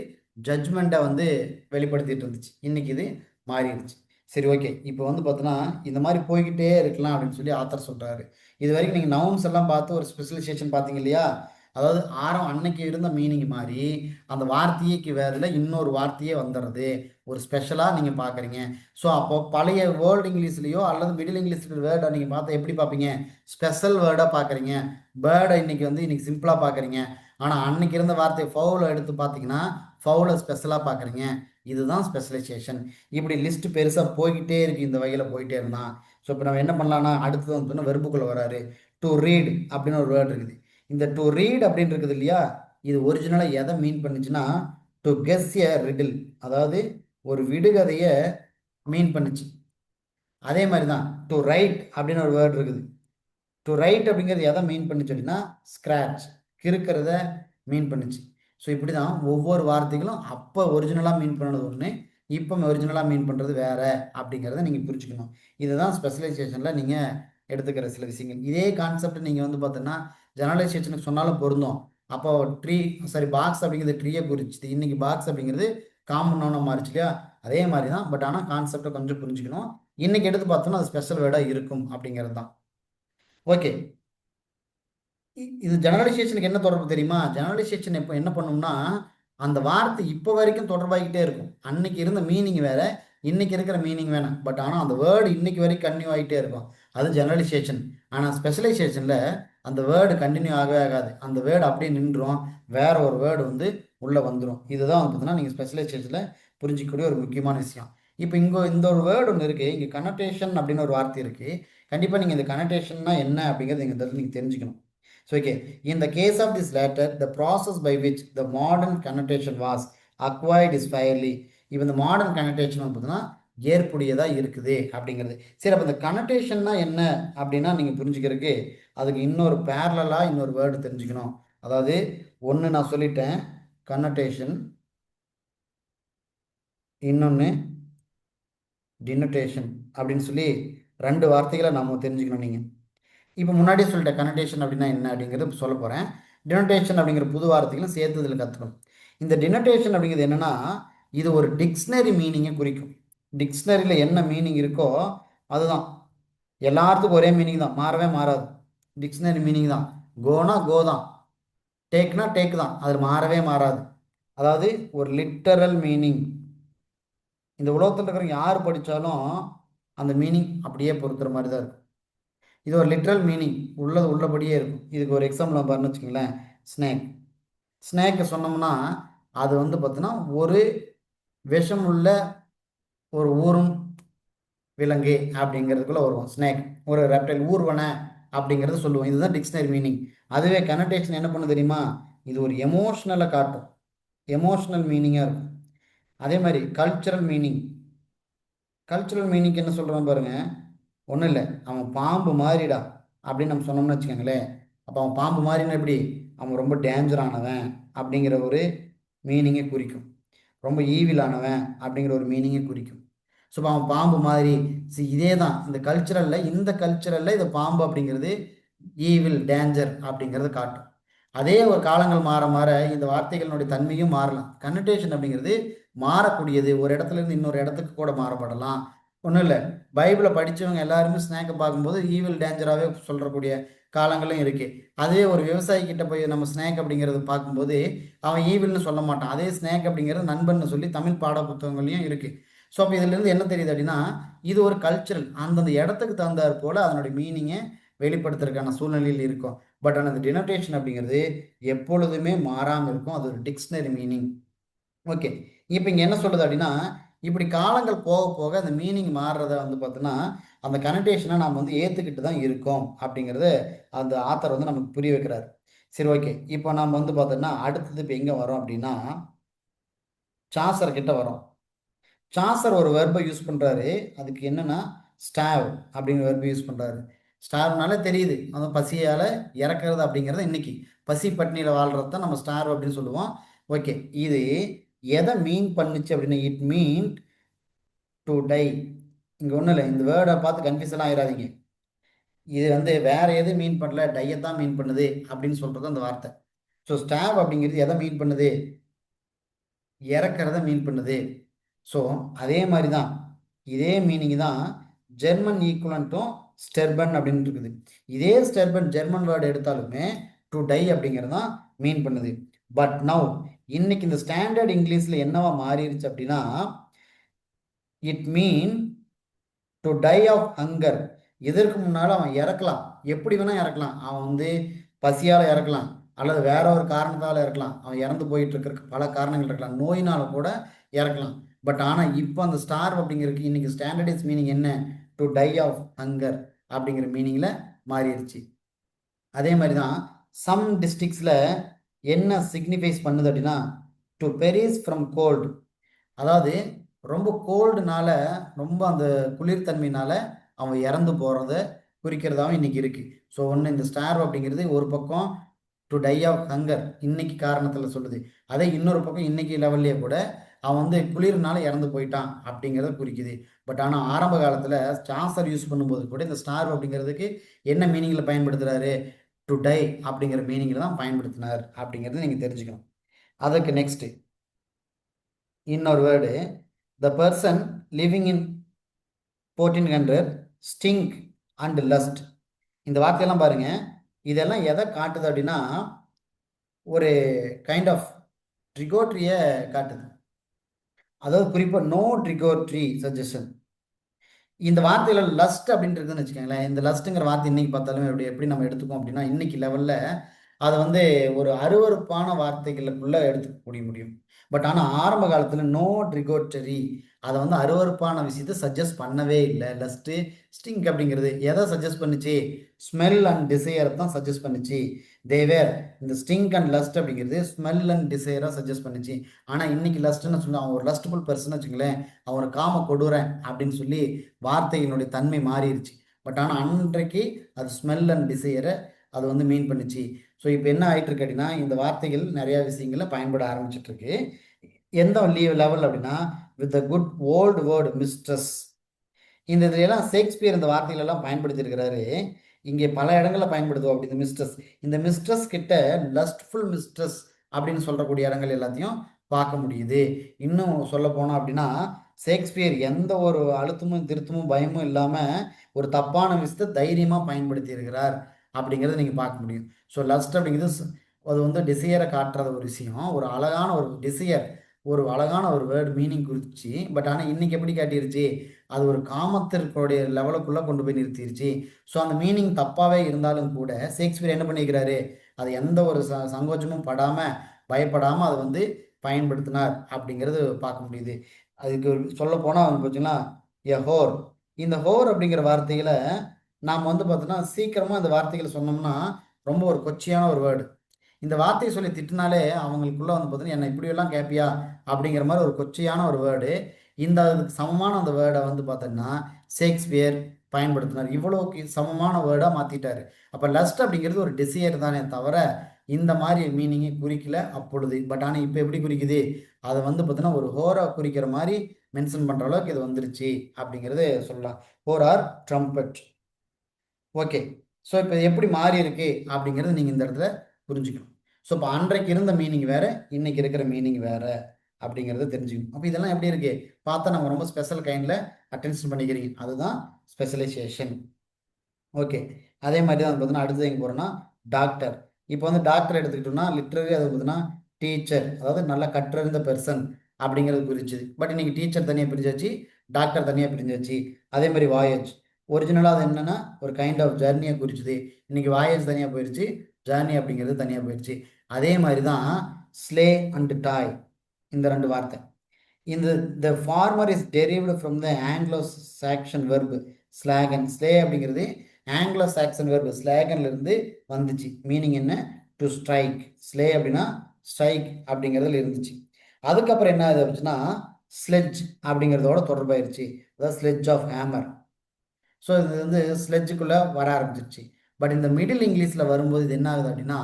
ஜட்ஜ்மெண்ட்டை வந்து வெளிப்படுத்திட்டு இருந்துச்சு. இன்னைக்கு இது மாறிடுச்சு. சரி, ஓகே. இப்போ வந்து பார்த்தோன்னா, இந்த மாதிரி போய்க்கிட்டே இருக்கலாம் அப்படின்னு சொல்லி ஆத்தர் சொல்றாரு. இது வரைக்கும் நீங்க நவுன்ஸ் எல்லாம் பார்த்து ஒரு ஸ்பெஷலைசேஷன் பார்த்தீங்க இல்லையா? அதாவது அன்னைக்கு இருந்த மீனிங் மாறி, அந்த வார்த்தைக்கு வேர்ல இன்னொரு வார்த்தையே வந்துடுறது. ஒரு ஸ்பெஷலா நீங்க பார்க்குறீங்க. ஸோ அப்போ பழைய வேர்ல்டு இங்கிலீஷ்லயோ அல்லது மிடில் இங்கிலீஷ் வேர்ட நீங்க பார்த்தா எப்படி பார்ப்பீங்க? ஸ்பெஷல் வேர்டா பார்க்குறீங்க. பேர்ட இன்னைக்கு சிம்பிளா பார்க்குறீங்க. ஆனா அன்னைக்கு இருந்த வார்த்தை ஃபவுல எடுத்து பார்த்தீங்கன்னா, ஃபவுல ஸ்பெஷலா பார்க்குறீங்க. இதுதான் ஸ்பெஷலைசேஷன். இப்படி லிஸ்ட் பெருசாக போய்கிட்டே இருக்கு, இந்த வகையில் போயிட்டே இருந்தான். ஸோ இப்போ நம்ம என்ன பண்ணலாம்னா, அடுத்தது வந்து வெர்புக்குள்ள வராரு. டு ரீட் அப்படின்னு ஒரு வேர்டு இருக்குது. இந்த டு ரீட் அப்படின்னு இருக்குது இல்லையா, இது ஒரிஜினலாக எதை மீன் பண்ணுச்சுன்னா, டு கெஸ் எ ரிடில், அதாவது ஒரு விடுகதையை மீன் பண்ணுச்சு. அதே மாதிரி தான் டு ரைட் அப்படின்னு ஒரு வேர்டு இருக்குது. டு ரைட் அப்படிங்கிறது எதை மீன் பண்ணுச்சு அப்படின்னா, ஸ்க்ராட்ச், கிறுக்கிறத மீன் பண்ணுச்சு. ஸோ இப்படி தான் ஒவ்வொரு வார்த்தைகளும் அப்போ ஒரிஜினலாக மீன் பண்ணது ஒன்று, இப்போ ஒரிஜினலாக மீன் பண்ணுறது வேற அப்படிங்கிறத நீங்கள் புரிஞ்சுக்கணும். இதுதான் ஸ்பெஷலைசேஷனில் நீங்கள் எடுத்துக்கிற சில விஷயங்கள். இதே கான்செப்ட் நீங்கள் வந்து பார்த்தீங்கன்னா ஜெனரலைசேஷனுக்கு சொன்னாலும் பொருந்தும். அப்போ பாக்ஸ் அப்படிங்கிறது ட்ரீயை குறிச்சுது, இன்னைக்கு பாக்ஸ் அப்படிங்கிறது காமன் நவுனா மாறிச்சு இல்லையா? அதே மாதிரி தான். பட் ஆனால் கான்செப்டை கொஞ்சம் புரிஞ்சுக்கணும். இன்னைக்கு எடுத்து பார்த்தோம்னா அது ஸ்பெஷல் வேர்டாக இருக்கும் அப்படிங்கிறது தான். ஓகே. இது ஜெனரலைசேஷனுக்கு என்ன தொடர்பு தெரியுமா? ஜெனரலைசேஷன் எப்போ என்ன பண்ணும்னா, அந்த வார்த்தை இப்போ வரைக்கும் தொடர்பாகிட்டே இருக்கும். அன்னைக்கு இருந்த மீனிங் வேற, இன்னைக்கு இருக்கிற மீனிங் வேணாம். பட் ஆனால் அந்த வேர்டு இன்னைக்கு வரைக்கும் கன்டினியூ ஆகிட்டே இருக்கும். அது ஜெனரலைசேஷன். ஆனால் ஸ்பெஷலைசேஷனில் அந்த வேர்டு கண்டினியூ ஆகவே ஆகாது. அந்த வேர்டு அப்படியே நின்றும், வேற ஒரு வேர்டு வந்து உள்ளே வந்துடும். இதுதான் வந்து பார்த்தீங்கன்னா நீங்கள் ஸ்பெஷலைசேஷனில் புரிஞ்சிக்கக்கூடிய ஒரு முக்கியமான விஷயம். இப்போ இந்த ஒரு வேர்டு ஒன்று இருக்குது, இங்கே கனோட்டேஷன் அப்படின்னு ஒரு வார்த்தை இருக்குது. கண்டிப்பாக நீங்கள் இந்த கனோட்டேஷன்னா என்ன அப்படிங்கிறது நீங்கள் தெரிஞ்சுக்கணும். So, okay, in the case of this latter, the process by which the modern connotation was acquired is fairly. இப்போ இந்த மாடர்ன் கனோட்டேஷன் பார்த்தீங்கன்னா ஏற்புடையதாக இருக்குது அப்படிங்கிறது. சரி, அப்போ இந்த கனோட்டேஷன்னா என்ன அப்படின்னா நீங்கள் புரிஞ்சுக்கிறதுக்கு அதுக்கு இன்னொரு பேரலாக இன்னொரு வேர்டு தெரிஞ்சுக்கணும். அதாவது ஒன்று நான் சொல்லிட்டேன் கனோட்டேஷன், இன்னொன்று டினோட்டேஷன் அப்படின்னு சொல்லி ரெண்டு வார்த்தைகளை நம்ம தெரிஞ்சுக்கணும். நீங்கள் இப்போ முன்னாடியே சொல்லிட்டேன் கனோட்டேஷன் அப்படின்னா என்ன அப்படிங்கிறது சொல்ல போகிறேன். டினோட்டேஷன் அப்படிங்கிற புது வார்த்தைகளும் சேர்த்து இதில் கற்றுக்கணும். இந்த டினோட்டேஷன் அப்படிங்கிறது என்னென்னா, இது ஒரு டிக்ஷனரி மீனிங்கை குறிக்கும். டிக்ஷனரியில் என்ன மீனிங் இருக்கோ அதுதான் எல்லாத்துக்கும் ஒரே மீனிங் தான், மாறவே மாறாது. டிக்ஷனரி மீனிங் தான். கோனா கோ தான், டேக்னா டேக் தான், அது மாறவே மாறாது. அதாவது ஒரு லிட்டரல் மீனிங். இந்த உலகத்தில் இருக்கிறவங்க யார் படித்தாலும் அந்த மீனிங் அப்படியே பொறுத்துற மாதிரி தான் இருக்கும். இது ஒரு லிட்ரல் மீனிங், உள்ளபடியே இருக்கும். இதுக்கு ஒரு எக்ஸாம்பிள் பாருன்னு வச்சுக்கோங்களேன். ஸ்னேக். ஸ்னேக்கு சொன்னோம்னா அது வந்து பார்த்தீங்கன்னா ஒரு விஷம் உள்ள ஒரு ஊரும் விலங்கு அப்படிங்கிறதுக்குள்ள வருவோம். ஸ்னேக் ஒரு ரெப்டைல், ஊர்வன அப்படிங்கிறத சொல்லுவோம். இதுதான் டிக்ஷனரி மீனிங். அதுவே கனோட்டேஷன் என்ன பண்ணு தெரியுமா, இது ஒரு எமோஷ்னலை காட்டும், எமோஷ்னல் மீனிங்காக இருக்கும். அதே மாதிரி கல்ச்சுரல் மீனிங். கல்ச்சுரல் மீனிங் என்ன சொல்கிறோம் பாருங்க, ஒன்றும் இல்லை, அவன் பாம்பு மாறிடா அப்படின்னு நம்ம சொன்னோம்னு வச்சுக்கோங்களேன். அப்போ அவன் பாம்பு மாறினா எப்படி, அவன் ரொம்ப டேஞ்சரானவன் அப்படிங்கிற ஒரு மீனிங்கை குறிக்கும். ரொம்ப ஈவிலானவன் அப்படிங்கிற ஒரு மீனிங்கை குறிக்கும். ஸோ அவன் பாம்பு மாதிரி. இதே தான் இந்த கல்ச்சரலில் இது பாம்பு அப்படிங்கிறது ஈவில், டேஞ்சர் அப்படிங்கிறது காட்டும். அதே ஒரு காலங்கள் மாற மாற இந்த வார்த்தைகளினுடைய தன்மையும் மாறலாம். கன்னுட்டேஷன் அப்படிங்கிறது மாறக்கூடியது, ஒரு இடத்துல இருந்து இன்னொரு இடத்துக்கு கூட மாறப்படலாம். ஒன்றும் இல்லை, பைபிளை படித்தவங்க எல்லாருமே ஸ்னேக்கை பார்க்கும்போது ஈவில், டேஞ்சராகவே சொல்லக்கூடிய காலங்களும் இருக்குது. அதே ஒரு விவசாயி கிட்ட போய் நம்ம ஸ்னேக் அப்படிங்கிறது பார்க்கும்போது அவன் ஈவில்னு சொல்ல மாட்டான். அதே ஸ்னேக் அப்படிங்கிறது நண்பன் சொல்லி தமிழ் பாட புத்தகங்களையும் இருக்குது. ஸோ அப்போ இதுலேருந்து என்ன தெரியுது அப்படின்னா, இது ஒரு கல்ச்சரல், அந்தந்த இடத்துக்கு தகுந்தாற் போல் அதனுடைய மீனிங்கை வெளிப்படுத்துறதுக்கான சூழ்நிலையில் இருக்கும். பட் ஆனால் அந்த டினோட்டேஷன் அப்படிங்கிறது எப்பொழுதுமே மாறாமல் இருக்கும். அது ஒரு டிக்ஷனரி மீனிங். ஓகே. இப்போ இங்கே என்ன சொல்லுது அப்படின்னா, இப்படி காலங்கள் போக போக அந்த மீனிங் மாறுறத வந்து பார்த்தோன்னா அந்த கனோட்டேஷனை நாம் வந்து ஏற்றுக்கிட்டு தான் இருக்கோம் அப்படிங்கிறத அந்த ஆத்தர் வந்து நமக்கு புரிய வைக்கிறார். சரி, ஓகே. இப்போ நாம் வந்து பார்த்தோன்னா அடுத்தது இப்போ எங்கே வரோம் அப்படின்னா சாசர் கிட்ட வரோம். சாசர் ஒரு வெர்பை யூஸ் பண்ணுறாரு. அதுக்கு என்னென்னா ஸ்டாவ் அப்படிங்கிற வெர்பை யூஸ் பண்ணுறாரு. ஸ்டார்னாலே தெரியுது, அந்த பசியால் இறக்குறது அப்படிங்கிறத இன்னைக்கு பசி பட்னியில் வாழ்கிறது தான் நம்ம ஸ்டார் அப்படின்னு சொல்லுவோம். ஓகே. இது எதை மீன் பண்ணுச்சு அப்படின்னா, இட் மீன் டு டை. இங்கே ஒன்றும் இல்லை, இந்த வேர்டை பார்த்து கன்ஃபியூஷன்லாம் ஆயிடாதீங்க. இது வந்து வேற எதுவும் மீன் பண்ணல, டையை தான் மீன் பண்ணுது அப்படின்னு சொல்கிறது அந்த வார்த்தை. ஸோ ஸ்டாவ் அப்படிங்கிறது எதை மீன் பண்ணுது, இறக்கிறத மீன் பண்ணுது. ஸோ அதே மாதிரி தான் இதே மீனிங் தான் ஜெர்மன் ஈக்குவலண்ட்டும் ஸ்டெர்பன் அப்படின்னு இருக்குது. இதே ஸ்டெர்பன் ஜெர்மன் வேர்டு எடுத்தாலுமே டு டை அப்படிங்கிறது தான் மீன் பண்ணுது. பட் நவ் இன்னைக்கு இந்த ஸ்டாண்டர்ட் இங்கிலீஷில் என்னவா மாறிடுச்சு அப்படின்னா, it mean to die of hunger. இதற்கு முன்னால் அவன் இறக்கலாம், எப்படி வேணால் இறக்கலாம். அவன் வந்து பசியால் இறக்கலாம், அல்லது வேற ஒரு காரணத்தால் இறக்கலாம். அவன் இறந்து போயிட்டு இருக்கிற பல காரணங்கள் இருக்கலாம், நோயினால கூட இறக்கலாம். பட் ஆனால் இப்போ அந்த ஸ்டார் அப்படிங்கிறதுக்கு இன்னைக்கு ஸ்டாண்டர்டைஸ் மீனிங் என்ன? டு டை ஆஃப் ஹங்கர் அப்படிங்கிற மீனிங்கில் மாறிடுச்சு. அதே மாதிரி தான் சம் டிஸ்ட்ரிக்ஸில் என்ன சிக்னிஃபைஸ் பண்ணுது அப்படின்னா, டு பெரிஸ் ஃப்ரம் கோல்டு. அதாவது ரொம்ப கோல்டுனால, ரொம்ப அந்த குளிர்தன்மையினால அவன் இறந்து போகிறத குறிக்கிறதாவும் இன்னைக்கு இருக்கு. ஸோ ஒன்று இந்த ஸ்டார் அப்படிங்கிறது ஒரு பக்கம் டு டை ஆஃப் ஹங்கர் இன்னைக்கு காரணத்தில் சொல்லுது. அதே இன்னொரு பக்கம் இன்னைக்கு லெவல்லையே கூட அவன் வந்து குளிர்னால இறந்து போயிட்டான் அப்படிங்கிறத குறிக்குது. பட் ஆனால் ஆரம்ப காலத்தில் சாசர் யூஸ் பண்ணும்போது கூட இந்த ஸ்டார் அப்படிங்கிறதுக்கு என்ன மீனிங்கில் பயன்படுத்துகிறாரு? டு டை அப்படிங்கிற மீனிங்கில் தான் பயன்படுத்தினார் அப்படிங்கிறது நீங்கள் தெரிஞ்சுக்கணும். அதுக்கு நெக்ஸ்ட்டு இன்னொரு word, the person living in 1400 stink and lost. இந்த வார்த்தையெல்லாம் பாருங்க, இதெல்லாம் எதை காட்டுது அப்படின்னா ஒரு கைண்ட் ஆஃப் ட்ரிகோட்ரியை காட்டுது. அதாவது குறிப்பாக நோ ட்ரிகோட்ரி சஜஷன். இந்த வார்த்தையில லஸ்ட் அப்படின்றதுன்னு வச்சுக்கோங்களேன். இந்த லஸ்ட்டுங்கிற வார்த்தை இன்னைக்கு பார்த்தாலும் எப்படி நம்ம எடுத்துக்கோம் அப்படின்னா, இன்னைக்கு லெவலில் அதை வந்து ஒரு அருவருப்பான வார்த்தைகளுக்குள்ள எடுத்துக்க முடியும். பட் ஆனால் ஆரம்ப காலத்தில் நோ ட்ரிகோட்டரி அதை வந்து அருவருப்பான விஷயத்தை சஜஸ்ட் பண்ணவே இல்லை. லஸ்ட்டு ஸ்டிங்க் அப்படிங்கிறது எதை சஜஸ்ட் பண்ணுச்சு? ஸ்மெல் அண்ட் டிசையரை தான் சஜஸ்ட் பண்ணுச்சு. தேவேர் இந்த ஸ்டிங்க் அண்ட் லஸ்ட் அப்படிங்கிறது ஸ்மெல் அண்ட் டிசையரை சஜஸ்ட் பண்ணுச்சு. ஆனால் இன்னைக்கு லஸ்ட்னு சொன்னால் அவன் ஒரு லஸ்ட்ஃபுல் பர்சன் வச்சுங்களேன், அவனை காம கொடுறேன் அப்படின்னு சொல்லி வார்த்தையினுடைய தன்மை மாறிடுச்சு. பட் ஆனால் அன்றைக்கு அது ஸ்மெல் அண்ட் டிசையரை அது வந்து மீன் பண்ணுச்சு. ஸோ இப்போ என்ன ஆகிட்டு இருக்கு அப்படின்னா, இந்த வார்த்தைகள் நிறையா விஷயங்களை பயன்பட ஆரம்பிச்சிட்டு இருக்கு. எந்த லெவல் அப்படின்னா, with the good old word mistress. இந்த இதுலாம் ஷேக்ஸ்பியர் இந்த வார்த்தைகள் எல்லாம் பயன்படுத்தி இருக்கிறாரு. இங்கே பல இடங்களில் பயன்படுத்துவோம் அப்படி இந்த மிஸ்ட்ரஸ். இந்த மிஸ்ட்ரஸ் கிட்ட லஸ்ட்ஃபுல் மிஸ்ட்ரஸ் அப்படின்னு சொல்லக்கூடிய இடங்கள் எல்லாத்தையும் பார்க்க முடியுது. இன்னும் சொல்ல போனோம் அப்படின்னா, ஷேக்ஸ்பியர் எந்த ஒரு அழுத்தமும் திருத்தமும் பயமும் இல்லாமல் ஒரு தப்பான விஷயத்தை தைரியமாக பயன்படுத்தி இருக்கிறார் அப்படிங்கிறத நீங்கள் பார்க்க முடியும். ஸோ லஸ்ட் அப்படிங்கிறது அது வந்து டிசையரை காட்டுறது ஒரு விஷயம், ஒரு அழகான ஒரு டிசையர், ஒரு அழகான ஒரு வேர்டு மீனிங் குறிச்சு. பட் ஆனால் இன்னைக்கு எப்படி காட்டிருச்சு? அது ஒரு காமத்திற்குடைய லெவலுக்குள்ளே கொண்டு போய் நிறுத்திருச்சு. ஸோ அந்த மீனிங் தப்பாகவே இருந்தாலும் கூட ஷேக்ஸ்பியர் என்ன பண்ணிக்கிறாரு? அது எந்த ஒரு சங்கோச்சமும் படாமல் பயப்படாமல் அதை வந்து பயன்படுத்தினார் அப்படிங்கிறது பார்க்க முடியுது. அதுக்கு சொல்ல போனால் வந்து பார்த்தீங்கன்னா எ ஹோர். இந்த ஹோர் அப்படிங்கிற வார்த்தைகளை நாம் வந்து பார்த்தோன்னா சீக்கிரமாக இந்த வார்த்தைகளை சொன்னோம்னா ரொம்ப ஒரு கொச்சையான ஒரு வேர்டு. இந்த வார்த்தையை சொல்லி திட்டினாலே அவங்களுக்குள்ள வந்து பார்த்தீங்கன்னா என்னை இப்படியெல்லாம் கேட்பியா அப்படிங்கிற மாதிரி ஒரு கொச்சையான ஒரு வேர்டு. இந்த அதுக்கு சமமான அந்த வேர்டை வந்து பார்த்தோன்னா ஷேக்ஸ்பியர் பயன்படுத்தினார். இவ்வளோக்கு சமமான வேர்டாக மாற்றிட்டார். அப்போ லஸ்ட் அப்படிங்கிறது ஒரு டிசையர் தானே தவிர இந்த மாதிரி மீனிங்கை குறிக்கல அப்பொழுது. பட் ஆனால் இப்போ எப்படி குறிக்குது? அதை வந்து பார்த்தீங்கன்னா ஒரு ஹோரா குறிக்கிற மாதிரி மென்ஷன் பண்ணுற அளவுக்கு இது வந்துருச்சு அப்படிங்கிறது சொல்லலாம். ஹோர் ஆர் ட்ரம்பட். ஓகே. ஸோ இப்போ எப்படி மாறி இருக்கு அப்படிங்கிறது நீங்கள் இந்த இடத்துல புரிஞ்சுக்கணும். ஸோ இப்போ அன்றைக்கு இருந்த மீனிங் வேற, இன்னைக்கு இருக்கிற மீனிங் வேற அப்படிங்கிறத தெரிஞ்சுக்கணும். அப்போ இதெல்லாம் எப்படி இருக்கு? பார்த்தா நம்ம ரொம்ப ஸ்பெஷல் கைண்டில் அட்டென்ஷன் பண்ணிக்கிறீங்க, அதுதான் ஸ்பெஷலைசேஷன். ஓகே. அதே மாதிரி தான் பார்த்தீங்கன்னா அடுத்தது எங்கே போகிறோன்னா டாக்டர். இப்போ வந்து டாக்டர் எடுத்துக்கிட்டோம்னா லிட்ரலி அது பார்த்தீங்கன்னா டீச்சர், அதாவது நல்லா கற்றறிந்த பெர்சன் அப்படிங்கிறது குறிச்சுது. பட் இன்னைக்கு டீச்சர் தனியாக பிரிஞ்சாச்சு, டாக்டர் தனியாக பிரிஞ்சாச்சு. அதே மாதிரி வாயேஜ் ஒரிஜினலாக அது என்னென்னா ஒரு கைண்ட் ஆஃப் ஜர்னியை குறிச்சுது. இன்னைக்கு வாயேஜ் தனியாக போயிடுச்சு, ஜர்னி அப்படிங்கிறது தனியாக போயிடுச்சு. அதே மாதிரி தான் ஸ்லே அண்ட் டாய், இந்த ரெண்டு வார்த்தை. இந்த the former is derived from the Anglo Saxon verb slagan. Slay அப்படிங்கிறது ஆங்கிலோ சாக்சன் வெர்பு ஸ்லாகன்லேருந்து வந்துச்சு. மீனிங் என்ன? To strike. ஸ்லே அப்படின்னா ஸ்ட்ரைக் அப்படிங்கிறதுல இருந்துச்சு. அதுக்கப்புறம் என்ன ஆச்சுன்னா ஸ்லெட்ஜ் அப்படிங்கிறதோட தொடர்பாயிருச்சு, அதாவது ஸ்லெட்ஜ் ஆஃப் ஹேமர். ஸோ இது வந்து ஸ்லெட்ஜுக்குள்ளே வர ஆரம்பிச்சிருச்சு. பட் இந்த மிடில் இங்கிலீஷில் வரும்போது இது என்ன ஆகுது அப்படின்னா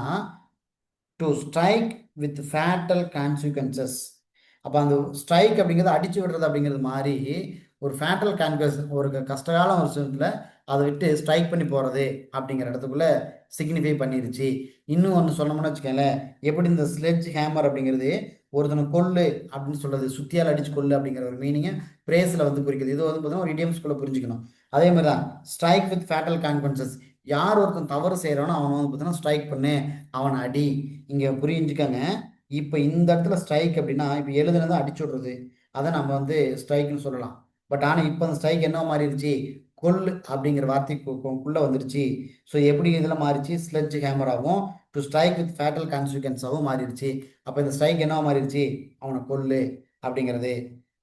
to strike with fatal consequences. அப்போ அந்த ஸ்ட்ரைக் அப்படிங்கிறது அடிச்சு விடுறது அப்படிங்கிறது மாதிரி ஒரு ஃபேட்டல் கான்சிக்வன்ஸ், ஒரு கஷ்டகால ஒரு விஷயத்தில் அதை விட்டு ஸ்ட்ரைக் பண்ணி போகிறது அப்படிங்கிற இடத்துக்குள்ள சிக்னிஃபை பண்ணிருச்சு. இன்னும் ஒன்று சொன்னோம்னு வச்சுக்கோங்களேன், எப்படி இந்த ஸ்லெட்ஜ் ஹேமர் அப்படிங்கிறது ஒருத்தனை கொல்லு அப்படின்னு சொல்றது, சுத்தியால் அடிச்சு கொல்லு அப்படிங்கிற ஒரு மீனிங்கை பிரேஸில் வந்து குறிக்குது. இது வந்து பார்த்தீங்கன்னா ஒரு இடியம்ஸ்குள்ளே புரிஞ்சுக்கணும். அதே மாதிரி தான் ஸ்ட்ரைக் வித் ஃபேட்டல் கான்சிக்வன்சஸ். யார் ஒருத்தன் தவறு செய்கிறானோ அவனை வந்து பார்த்தீங்கன்னா ஸ்ட்ரைக் பண்ணு, அவனை அடி. இங்கே புரிஞ்சுக்கங்க. இப்போ இந்த இடத்துல ஸ்ட்ரைக் அப்படின்னா இப்போ எழுதுனதை அடிச்சு விடுறது, அதை நம்ம வந்து ஸ்ட்ரைக்னு சொல்லலாம். பட் ஆனால் இப்போ அந்த ஸ்ட்ரைக் என்ன மாறிடுச்சு, கொல்லு அப்படிங்கிற வார்த்தைக்குள்ளே வந்துருச்சு. ஸோ எப்படி இதில் மாறிடுச்சு, ஸ்லெட்ஜ் ஹேமராகவும் டு ஸ்ட்ரைக் வித் ஃபேட்டல் கான்சிக்வன்ஸாகவும் மாறிடுச்சு. அப்போ இந்த ஸ்ட்ரைக் என்ன மாறிடுச்சு, அவனை கொல்லு அப்படிங்கிறது.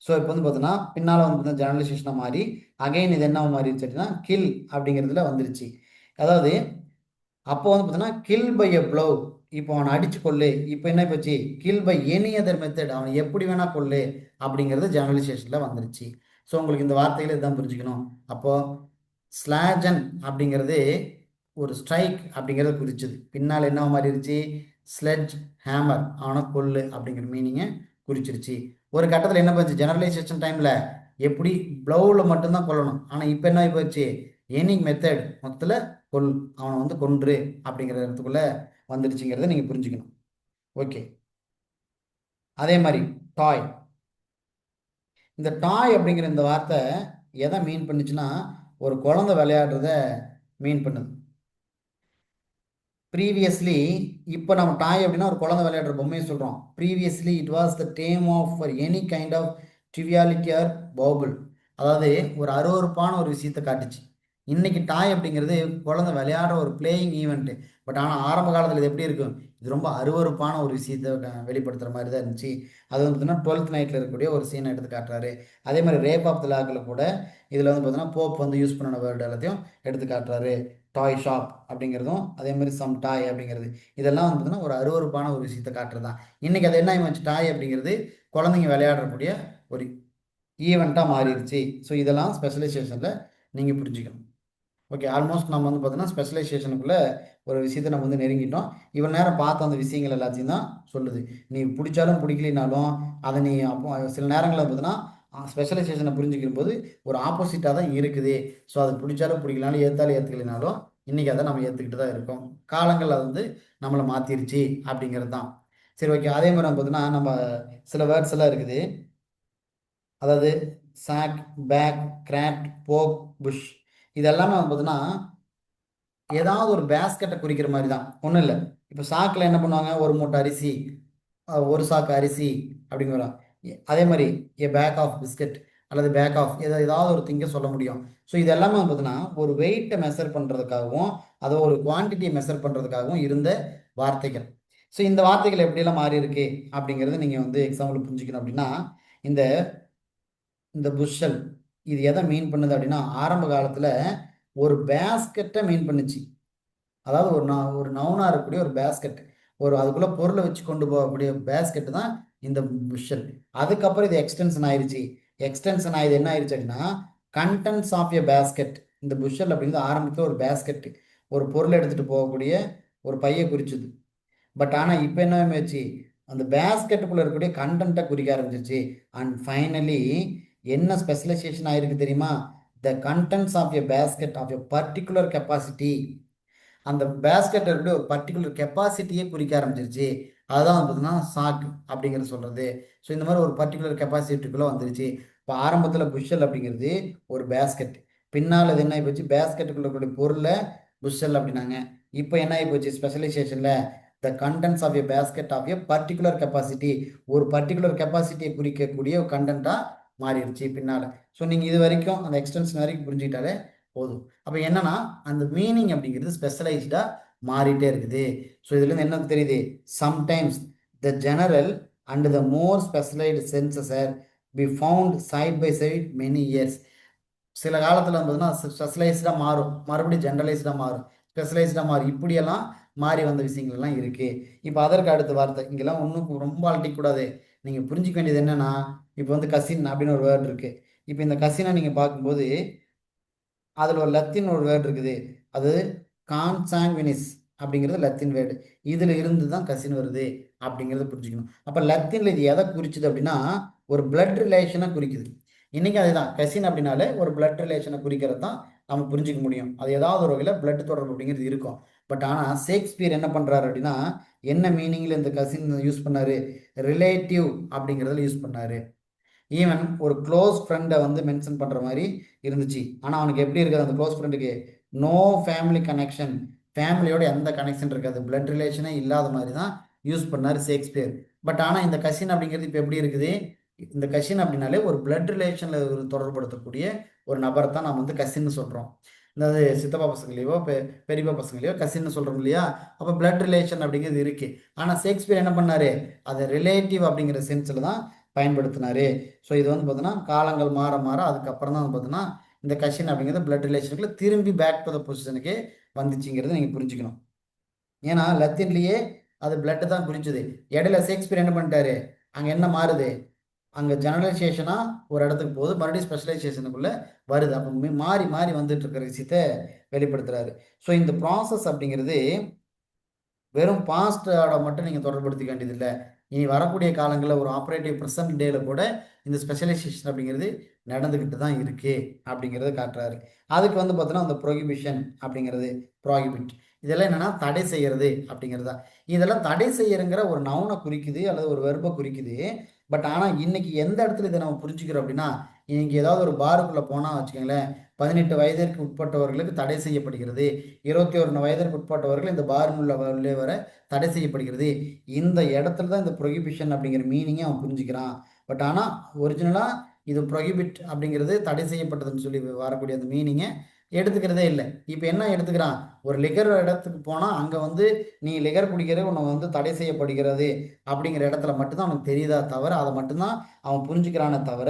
ஸோ இப்போ வந்து பார்த்தீங்கன்னா பின்னால் வந்து பார்த்தீங்கன்னா ஜெனரலைசேஷனாக மாறி அகைன் இது என்ன மாறிடுச்சு அப்படின்னா கில் அப்படிங்கிறதுல வந்துருச்சு. அதாவது அப்போ வந்து பார்த்தீங்கன்னா கில் பை எ ப்ளவ், இப்போ அவனை அடிச்சு கொள்ளு. இப்போ என்ன போச்சு, kill by any other method, அவனை எப்படி வேணா கொள்ளு அப்படிங்கிறது ஜெனரலைசேஷனில் வந்துருச்சு. ஸோ உங்களுக்கு இந்த வார்த்தைகளை இதுதான் புரிஞ்சுக்கணும். அப்போ ஸ்லாஜன் அப்படிங்கிறது ஒரு ஸ்ட்ரைக் அப்படிங்கிறத குறிச்சுது. பின்னால் என்ன மாறிடுச்சு, ஸ்லெட்ஜ் ஹேமர், அவனை கொல்லு அப்படிங்கிற மீனிங்கை குறிச்சிருச்சு. ஒரு கட்டத்தில் என்ன பண்ணுச்சு, ஜெனரலைசேஷன் டைமில் எப்படி ப்ளவுல மட்டும்தான் கொல்லணும், ஆனால் இப்போ என்ன போச்சு, எனி மெத்தட் மொத்தத்தில் கொல், அவனை வந்து கொன்று அப்படிங்கிற இடத்துக்குள்ள வந்துருச்சுங்கிறத நீங்கள் புரிஞ்சுக்கணும். ஓகே. அதே மாதிரி டாய், இந்த டாய் அப்படிங்கிற இந்த வார்த்தை எதை மீன் பண்ணுச்சுன்னா ஒரு குழந்தை விளையாடுறத மீன் பண்ணுது. ப்ரீவியஸ்லி, இப்போ நம்ம டாய் அப்படின்னா ஒரு குழந்தை விளையாடுற பொம்மையை சொல்கிறோம். Previously it was the term of for any kind of triviality or bauble, அதாவது ஒரு அருவருப்பான ஒரு விஷயத்தை காட்டுச்சு. இன்னைக்கு டாய் அப்படிங்கிறது குழந்தை விளையாடுற ஒரு பிளேயிங் ஈவெண்ட்டு. பட் ஆனால் ஆரம்ப காலத்தில் இது எப்படி இருக்கும், இது ரொம்ப அருவருப்பான ஒரு விஷயத்தை வெளிப்படுத்துகிற மாதிரி தான் இருந்துச்சு. அது வந்து பார்த்தீங்கன்னா 12th நைட்டில் இருக்கக்கூடிய ஒரு சீனை எடுத்து காட்டுறாரு. அதே மாதிரி ரேப் ஆஃப் த லாக்கில் கூட இதில் வந்து பார்த்தீங்கன்னா போப் வந்து யூஸ் பண்ணின வேர்டு எல்லாத்தையும் எடுத்து காட்டுறாரு. டாய் ஷாப் அப்படிங்கிறதும் அதே மாதிரி சம் டாய் அப்படிங்கிறது, இதெல்லாம் வந்து பார்த்தீங்கன்னா ஒரு அருவருப்பான ஒரு விஷயத்தை காட்டுறது தான். இன்றைக்கி அது என்ன ஆகிடுச்சு, டாய் அப்படிங்கிறது குழந்தைங்க விளையாடக்கூடிய ஒரு ஈவெண்ட்டாக மாறிடுச்சு. ஸோ இதெல்லாம் ஸ்பெஷலைசேஷனில் நீங்கள் புரிஞ்சுக்கணும். ஓகே, ஆல்மோஸ்ட் நம்ம வந்து பார்த்தீங்கன்னா ஸ்பெஷலைசேஷனுக்குள்ளே ஒரு விஷயத்தை நம்ம வந்து நெருங்கிட்டோம். இவ்வளோ நேரம் பார்த்த அந்த விஷயங்கள் எல்லாத்தையும் தான் சொல்லுது. நீ பிடிச்சாலும் பிடிக்கலினாலும் அதை நீ அப்போ சில நேரங்களில் பார்த்தீங்கன்னா ஸ்பெஷலைசேஷனை புரிஞ்சுக்கும் போது ஒரு ஆப்போசிட்டாக தான் இருக்குது. ஸோ அது பிடிச்சாலும் பிடிக்கலாலும் ஏற்றாலும் ஏற்றுக்கலினாலும் இன்றைக்கி அதை நம்ம ஏற்றுக்கிட்டு தான் இருக்கோம். காலங்கள் அது வந்து நம்மளை மாற்றிருச்சு அப்படிங்கிறது தான். சரி, ஓகே. அதே மாதிரி பார்த்தீங்கன்னா நம்ம சில வேர்ட்ஸ் எல்லாம் இருக்குது. அதாவது சாக், பேக், கிராப்ட், போக், புஷ், இதெல்லாமே வந்து பார்த்தீங்கன்னா ஏதாவது ஒரு பேஸ்கெட்டை குறிக்கிற மாதிரி தான். ஒன்றும் இல்லை, இப்போ சாக்கில் என்ன பண்ணுவாங்க, ஒரு மூட்டை அரிசி, ஒரு சாக்கு அரிசி அப்படிங்கிறோம். அதே மாதிரி ஏ பேக் ஆஃப் பிஸ்கட் அல்லது பேக் ஆஃப் ஏதாவது ஒரு திங்க சொல்ல முடியும். ஸோ இது எல்லாமே வந்து பார்த்தீங்கன்னா ஒரு வெயிட்டை மெஷர் பண்ணுறதுக்காகவும் அதை ஒரு குவான்டிட்டியை மெஷர் பண்ணுறதுக்காகவும் இருந்த வார்த்தைகள். ஸோ இந்த வார்த்தைகள் எப்படியெல்லாம் மாறி இருக்கு அப்படிங்கிறது நீங்கள் வந்து எக்ஸாம்பிள் புரிஞ்சுக்கணும். அப்படின்னா இந்த இந்த புஷல் இது எதை மீன் பண்ணுது அப்படின்னா ஆரம்ப காலத்தில் ஒரு பேஸ்கெட்டை மீன் பண்ணுச்சு. அதாவது ஒரு நவுனா இருக்கக்கூடிய ஒரு பேஸ்கெட், ஒரு அதுக்குள்ள பொருளை வச்சு கொண்டு போகக்கூடிய பேஸ்கெட் தான் இந்த புஷல். அதுக்கப்புறம் இது எக்ஸ்டென்ஷன் ஆயிடுச்சு. எக்ஸ்டென்ஷன் ஆயிடுது என்ன ஆயிடுச்சு அப்படின்னா கண்டென்ட்ஸ் ஆஃப் எ பேஸ்கெட். இந்த புஷல் அப்படிங்கிறது ஆரம்பத்தில் ஒரு பேஸ்கெட், ஒரு பொருளை எடுத்துட்டு போகக்கூடிய ஒரு பையை குறிச்சுது. பட் ஆனால் இப்போ என்ன ஆச்சு, அந்த பேஸ்கெட்டுக்குள்ள இருக்கக்கூடிய கண்டென்ட்டை குறிக்க ஆரம்பிச்சிருச்சு. அண்ட் ஃபைனலி என்ன ஸ்பெஷலைசேஷன் ஆயிருக்கு தெரியுமா, the contents of a basket of a particular capacity. அந்த பேஸ்கெட் இருக்கக்கூடிய ஒரு பர்டிகுலர் கெப்பாசிட்டியே குறிக்க ஆரம்பிச்சிருச்சு. அதுதான் வந்து பார்த்தீங்கன்னா சாக் அப்படிங்கிறது சொல்கிறது. ஸோ இந்த மாதிரி ஒரு பர்டிகுலர் கெப்பாசிட்டிக்குள்ளே வந்துருச்சு. இப்போ ஆரம்பத்தில் புஷல் அப்படிங்கிறது ஒரு பேஸ்கெட், பின்னால் இது என்ன ஆகி போச்சு, பேஸ்கெட்டுக்குள்ள இருக்கக்கூடிய பொருளை புஷல் அப்படின்னாங்க. இப்போ என்ன ஆகி போச்சு ஸ்பெஷலைசேஷனில், the contents of a basket of a particular capacity, ஒரு பர்டிகுலர் கெப்பாசிட்டியை குறிக்கக்கூடிய ஒரு கண்டென்ட்டாக மாறிடுச்சு பின்னால். ஸோ நீங்கள் இது வரைக்கும் அந்த எக்ஸ்டென்ஷன் வரைக்கும் புரிஞ்சுக்கிட்டாலே போதும். அப்போ என்னன்னா அந்த மீனிங் அப்படிங்கிறது ஸ்பெஷலைஸ்டாக மாறிட்டே இருக்குது. ஸோ இதுலேருந்து என்ன தெரியுது, sometimes the general and the more specialised senses are be found side by side many years. சில காலத்தில் பார்த்தீங்கன்னா ஸ்பெஷலைஸ்டாக மாறும், மறுபடியும் ஜென்ரலைஸ்டாக மாறும், ஸ்பெஷலைஸ்டாக மாறும், இப்படியெல்லாம் மாறி வந்த விஷயங்கள்லாம் இருக்குது. இப்போ அதற்கு அடுத்த வார்த்தை இங்கெல்லாம் ஒன்றும் ரொம்ப அழட்டிக்கூடாது. நீங்கள் புரிஞ்சிக்க வேண்டியது என்னென்னா, இப்போ வந்து கசின் அப்படின்னு ஒரு வேர்டு இருக்குது. இப்போ இந்த கசினை நீங்கள் பார்க்கும்போது அதில் ஒரு லத்தீன் ஒரு வேர்டு இருக்குது. அது கான்சாங்குவினிஸ் அப்படிங்கிறது லத்தீன் வேர்டு. இதில் இருந்து தான் கசின் வருது அப்படிங்கிறத புரிஞ்சுக்கணும். அப்போ லத்தீனில் இது எதை குறிச்சுது அப்படின்னா ஒரு பிளட் ரிலேஷனை குறிக்குது. இன்றைக்கி அதுதான் கசின் அப்படின்னாலே ஒரு பிளட் ரிலேஷனை குறிக்கிறது தான் நம்ம புரிஞ்சிக்க முடியும். அது ஏதாவது ஒரு வகையில் பிளட் தொடர்பு அப்படிங்கிறது இருக்கும். பட் ஆனால் ஷேக்ஸ்பியர் என்ன பண்ணுறாரு அப்படின்னா என்ன மீனிங்கில் இந்த கசின் யூஸ் பண்ணாரு, ரிலேட்டிவ் அப்படிங்கிறதுல யூஸ் பண்ணாரு. ஈவன் ஒரு க்ளோஸ் ஃப்ரெண்டை வந்து மென்ஷன் பண்ணுற மாதிரி இருந்துச்சு. ஆனால் அவனுக்கு எப்படி இருக்குது அந்த க்ளோஸ் ஃப்ரெண்டுக்கு, நோ ஃபேமிலி கனெக்ஷன், ஃபேமிலியோட எந்த கனெக்ஷன் இருக்காது, பிளட் ரிலேஷனே இல்லாத மாதிரி தான் யூஸ் பண்ணார் ஷேக்ஸ்பியர். பட் ஆனால் இந்த கசின் அப்படிங்கிறது இப்போ எப்படி இருக்குது, இந்த கசின் அப்படின்னாலே ஒரு பிளட் ரிலேஷனில் ஒரு தொடர்புபடுத்தக்கூடிய ஒரு நபரை தான் நம்ம வந்து கசின்னு சொல்கிறோம். அதாவது சித்தப்பா பசங்களையோ பெரியப்பா பசங்களையோ கசின்னு சொல்கிறோம் இல்லையா. அப்போ பிளட் ரிலேஷன் அப்படிங்கிறது இருக்குது. ஆனால் ஷேக்ஸ்பியர் என்ன பண்ணார், அதை ரிலேட்டிவ் அப்படிங்கிற சென்ஸில் தான் பயன்படுத்தினாரு. ஸோ இது வந்து பார்த்தீங்கன்னா காலங்கள் மாற மாற அதுக்கப்புறம் தான் வந்து பார்த்தீங்கன்னா இந்த கசின் அப்படிங்கிறது பிளட் ரிலேஷனுக்குள்ள திரும்பி பேக் டு த பொசிஷனுக்கு வந்துச்சுங்கிறத நீங்கள் புரிஞ்சுக்கணும். ஏன்னா லத்தீன்லேயே அது பிளட் தான் குறிச்சது. இடையில ஷேக்ஸ்பியர் என்ன பண்ணிட்டாரு, அங்கே என்ன மாறுது, அங்கே ஜெனரலைசேஷனாக ஒரு இடத்துக்கு போகுது, மறுபடியும் ஸ்பெஷலைசேஷனுக்குள்ளே வருது. அப்போ மாறி மாறி வந்துட்டு இருக்கிற விஷயத்த வெளிப்படுத்துறாரு. ஸோ இந்த ப்ராசஸ் அப்படிங்கிறது வெறும் பாஸ்டோட மட்டும் நீங்கள் தொடர்படுத்திக்க வேண்டியதில்லை. இனி வரக்கூடிய காலங்களில் ஒரு ஆப்ரேட்டிவ் ப்ரெசன்ட் டேல கூட இந்த ஸ்பெஷலைசேஷன் அப்படிங்கிறது நடந்துக்கிட்டு தான் இருக்கு அப்படிங்கிறத காட்டுறாரு. அதுக்கு வந்து பார்த்தோன்னா அந்த ப்ரொஹிபிஷன் அப்படிங்கிறது, ப்ராஹிபிட், இதெல்லாம் என்னென்னா தடை செய்கிறது அப்படிங்கிறதா. இதெல்லாம் தடை செய்யறங்கிற ஒரு நவுனை குறிக்குது அல்லது ஒரு வெர்பை குறிக்குது. பட் ஆனால் இன்னைக்கு எந்த இடத்துல இதை நம்ம புரிஞ்சுக்கிறோம் அப்படின்னா, இன்னைக்கு ஏதாவது ஒரு பாருக்குள்ளே போனால் வச்சுக்கோங்களேன், 18 வயதிற்கு உட்பட்டவர்களுக்கு தடை செய்யப்படுகிறது, 21 வயதிற்கு உட்பட்டவர்கள் இந்த பாருக்குள்ள உள்ளே வர தடை செய்யப்படுகிறது. இந்த இடத்துல தான் இந்த ப்ரொஹிபிஷன் அப்படிங்கிற மீனிங்கை அவன் புரிஞ்சுக்கிறான். பட் ஆனால் ஒரிஜினலாக இது ப்ரொஹிபிட் அப்படிங்கிறது தடை செய்யப்பட்டதுன்னு சொல்லி வரக்கூடிய அந்த மீனிங்கை எடுத்துக்கிறதே இல்லை. இப்போ என்ன எடுத்துக்கிறான், ஒரு லிகர் இடத்துக்கு போனால் அங்கே வந்து நீ லிகர் குடிக்கிறது உன்னை வந்து தடை செய்யப்படுகிறது அப்படிங்கிற இடத்துல மட்டும்தான் அவனுக்கு தெரியுதா தவிர, அதை மட்டும்தான் அவன் புரிஞ்சுக்கிறானே தவிர,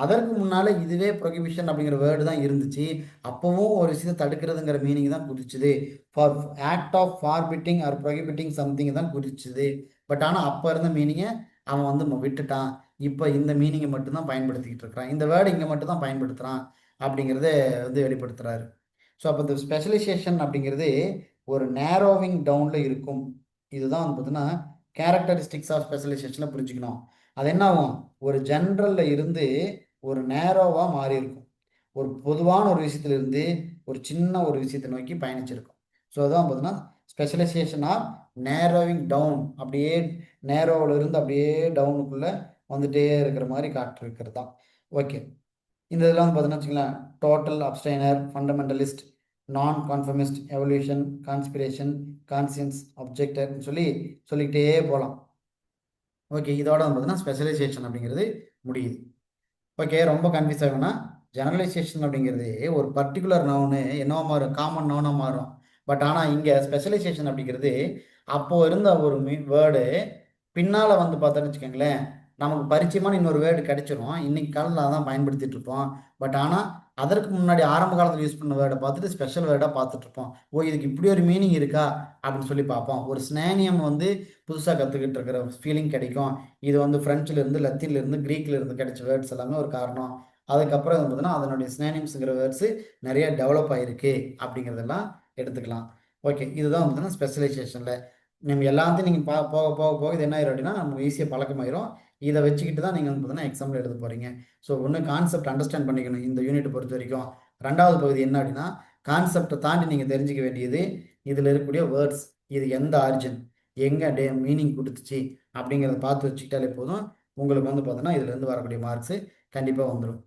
அதற்கு முன்னால் இதுவே ப்ரொஹிபிஷன் அப்படிங்கிற வேர்டு தான் இருந்துச்சு. அப்போவும் ஒரு விஷயத்தை தடுக்கிறதுங்கிற மீனிங் தான் குறிச்சுது. For act of forbidding or prohibiting something தான் குறிச்சுது. பட் ஆனால் அப்போ இருந்த மீனிங்கை அவன் வந்து விட்டுட்டான். இப்போ இந்த மீனிங்கை மட்டும்தான் பயன்படுத்திக்கிட்டு இருக்கிறான், இந்த வேர்டு இங்கே மட்டும் தான் பயன்படுத்துகிறான் அப்படிங்கிறத வந்து வெளிப்படுத்துகிறாரு. ஸோ அப்போ இந்த ஸ்பெஷலைசேஷன் அப்படிங்கிறது ஒரு நேரோவிங் டவுனில் இருக்கும். இதுதான் வந்து பார்த்தீங்கன்னா கேரக்டரிஸ்டிக்ஸ் ஆஃப் ஸ்பெஷலைசேஷனில் புரிஞ்சுக்கணும். அது என்ன ஆகும், ஒரு ஜென்ரலில் இருந்து ஒரு நேரோவாக மாறி இருக்கும். ஒரு பொதுவான ஒரு விஷயத்திலிருந்து ஒரு சின்ன ஒரு விஷயத்தை நோக்கி பயணிச்சிருக்கும். ஸோ அதான் பார்த்தீங்கன்னா ஸ்பெஷலைசேஷன் ஆஃப் நேரோவிங் டவுன், அப்படியே நேரோவில் இருந்து அப்படியே டவுனுக்குள்ளே வந்துட்டே இருக்கிற மாதிரி காட்டிருக்கிறது தான். ஓகே, இந்த இதெல்லாம் வந்து பார்த்தீங்கன்னா வச்சுக்கலாம், டோட்டல் அப்ஸ்டைனர், ஃபண்டமெண்டலிஸ்ட், நான் கான்ஃபர்மிஸ்ட், எவல்யூஷன், கான்ஸ்பிரேஷன், கான்சியன்ஸ், அப்ஜெக்டர்னு சொல்லிக்கிட்டே போகலாம். ஓகே, இதோட வந்து பார்த்தீங்கன்னா ஸ்பெஷலைசேஷன் அப்படிங்கிறது முடியுது. ஓகே, ரொம்ப கன்ஃபியூஸ் ஆகும்னா ஜெனரலைசேஷன் அப்படிங்கிறது ஒரு பர்டிகுலர் நவுனு என்னவா மாறும், காமன் நவுனாக மாறும். பட் ஆனால் இங்கே ஸ்பெஷலைசேஷன் அப்படிங்கிறது அப்போது இருந்த ஒரு வேர்டு பின்னால் வந்து பார்த்தோன்னு வச்சுக்கோங்களேன், நமக்கு பரிச்சயமான இன்னொரு வேர்டு கிடைச்சிரும். இன்னைக்கு காலத்தில் அதான் பயன்படுத்திட்டு இருப்போம். பட் ஆனால் அதற்கு முன்னாடி ஆரம்ப காலத்தில் யூஸ் பண்ண வேர்டை பார்த்துட்டு ஸ்பெஷல் வேர்டாக பார்த்துட்டு இருப்போம். ஓ, இதுக்கு இப்படி ஒரு மீனிங் இருக்கா அப்படின்னு சொல்லி பார்ப்போம். ஒரு ஸ்னேனியம் வந்து புதுசாக கற்றுக்கிட்டு இருக்கிற ஃபீலிங் கிடைக்கும். இது வந்து ஃப்ரெஞ்சிலேருந்து, லத்தீன்லேருந்து, க்ரீக்லேருந்து கிடைச்ச வேர்ட்ஸ் எல்லாமே ஒரு காரணம். அதுக்கப்புறம் பார்த்தீங்கன்னா அதனுடைய ஸ்னேனியம்ஸுங்கிற வேர்ட்ஸு நிறைய டெவலப் ஆகிருக்கு அப்படிங்கிறதெல்லாம் எடுத்துக்கலாம். ஓகே, இதுதான் வந்து ஸ்பெஷலைசேஷனில் நம்ம எல்லாத்தையும் நீங்கள் போக போக போக இது என்ன ஆயிரும் அப்படின்னா நமக்கு ஈஸியாக பழக்கமாயிரும். இதை வச்சுக்கிட்டு தான் நீங்கள் வந்து பார்த்தீங்கன்னா எக்ஸாம்பிள் எழுத போகிறீங்க. ஸோ ஒன்று கான்செப்ட் அண்டர்ஸ்டாண்ட் பண்ணிக்கணும் இந்த யூனிட் பொறுத்த வரைக்கும். ரெண்டாவது பகுதி என்ன அப்படின்னா கான்செப்டை தாண்டி நீங்கள் தெரிஞ்சிக்க வேண்டியது இதில் இருக்கக்கூடிய வேர்ட்ஸ், இது எந்த ஆரிஜின், எங்கே மீனிங் கொடுத்துச்சு அப்படிங்கிறத பார்த்து வச்சுக்கிட்டாலே போதும். உங்களுக்கு வந்து பார்த்தோன்னா இதுலேருந்து வரக்கூடிய மார்க்ஸு கண்டிப்பாக வந்துடும்.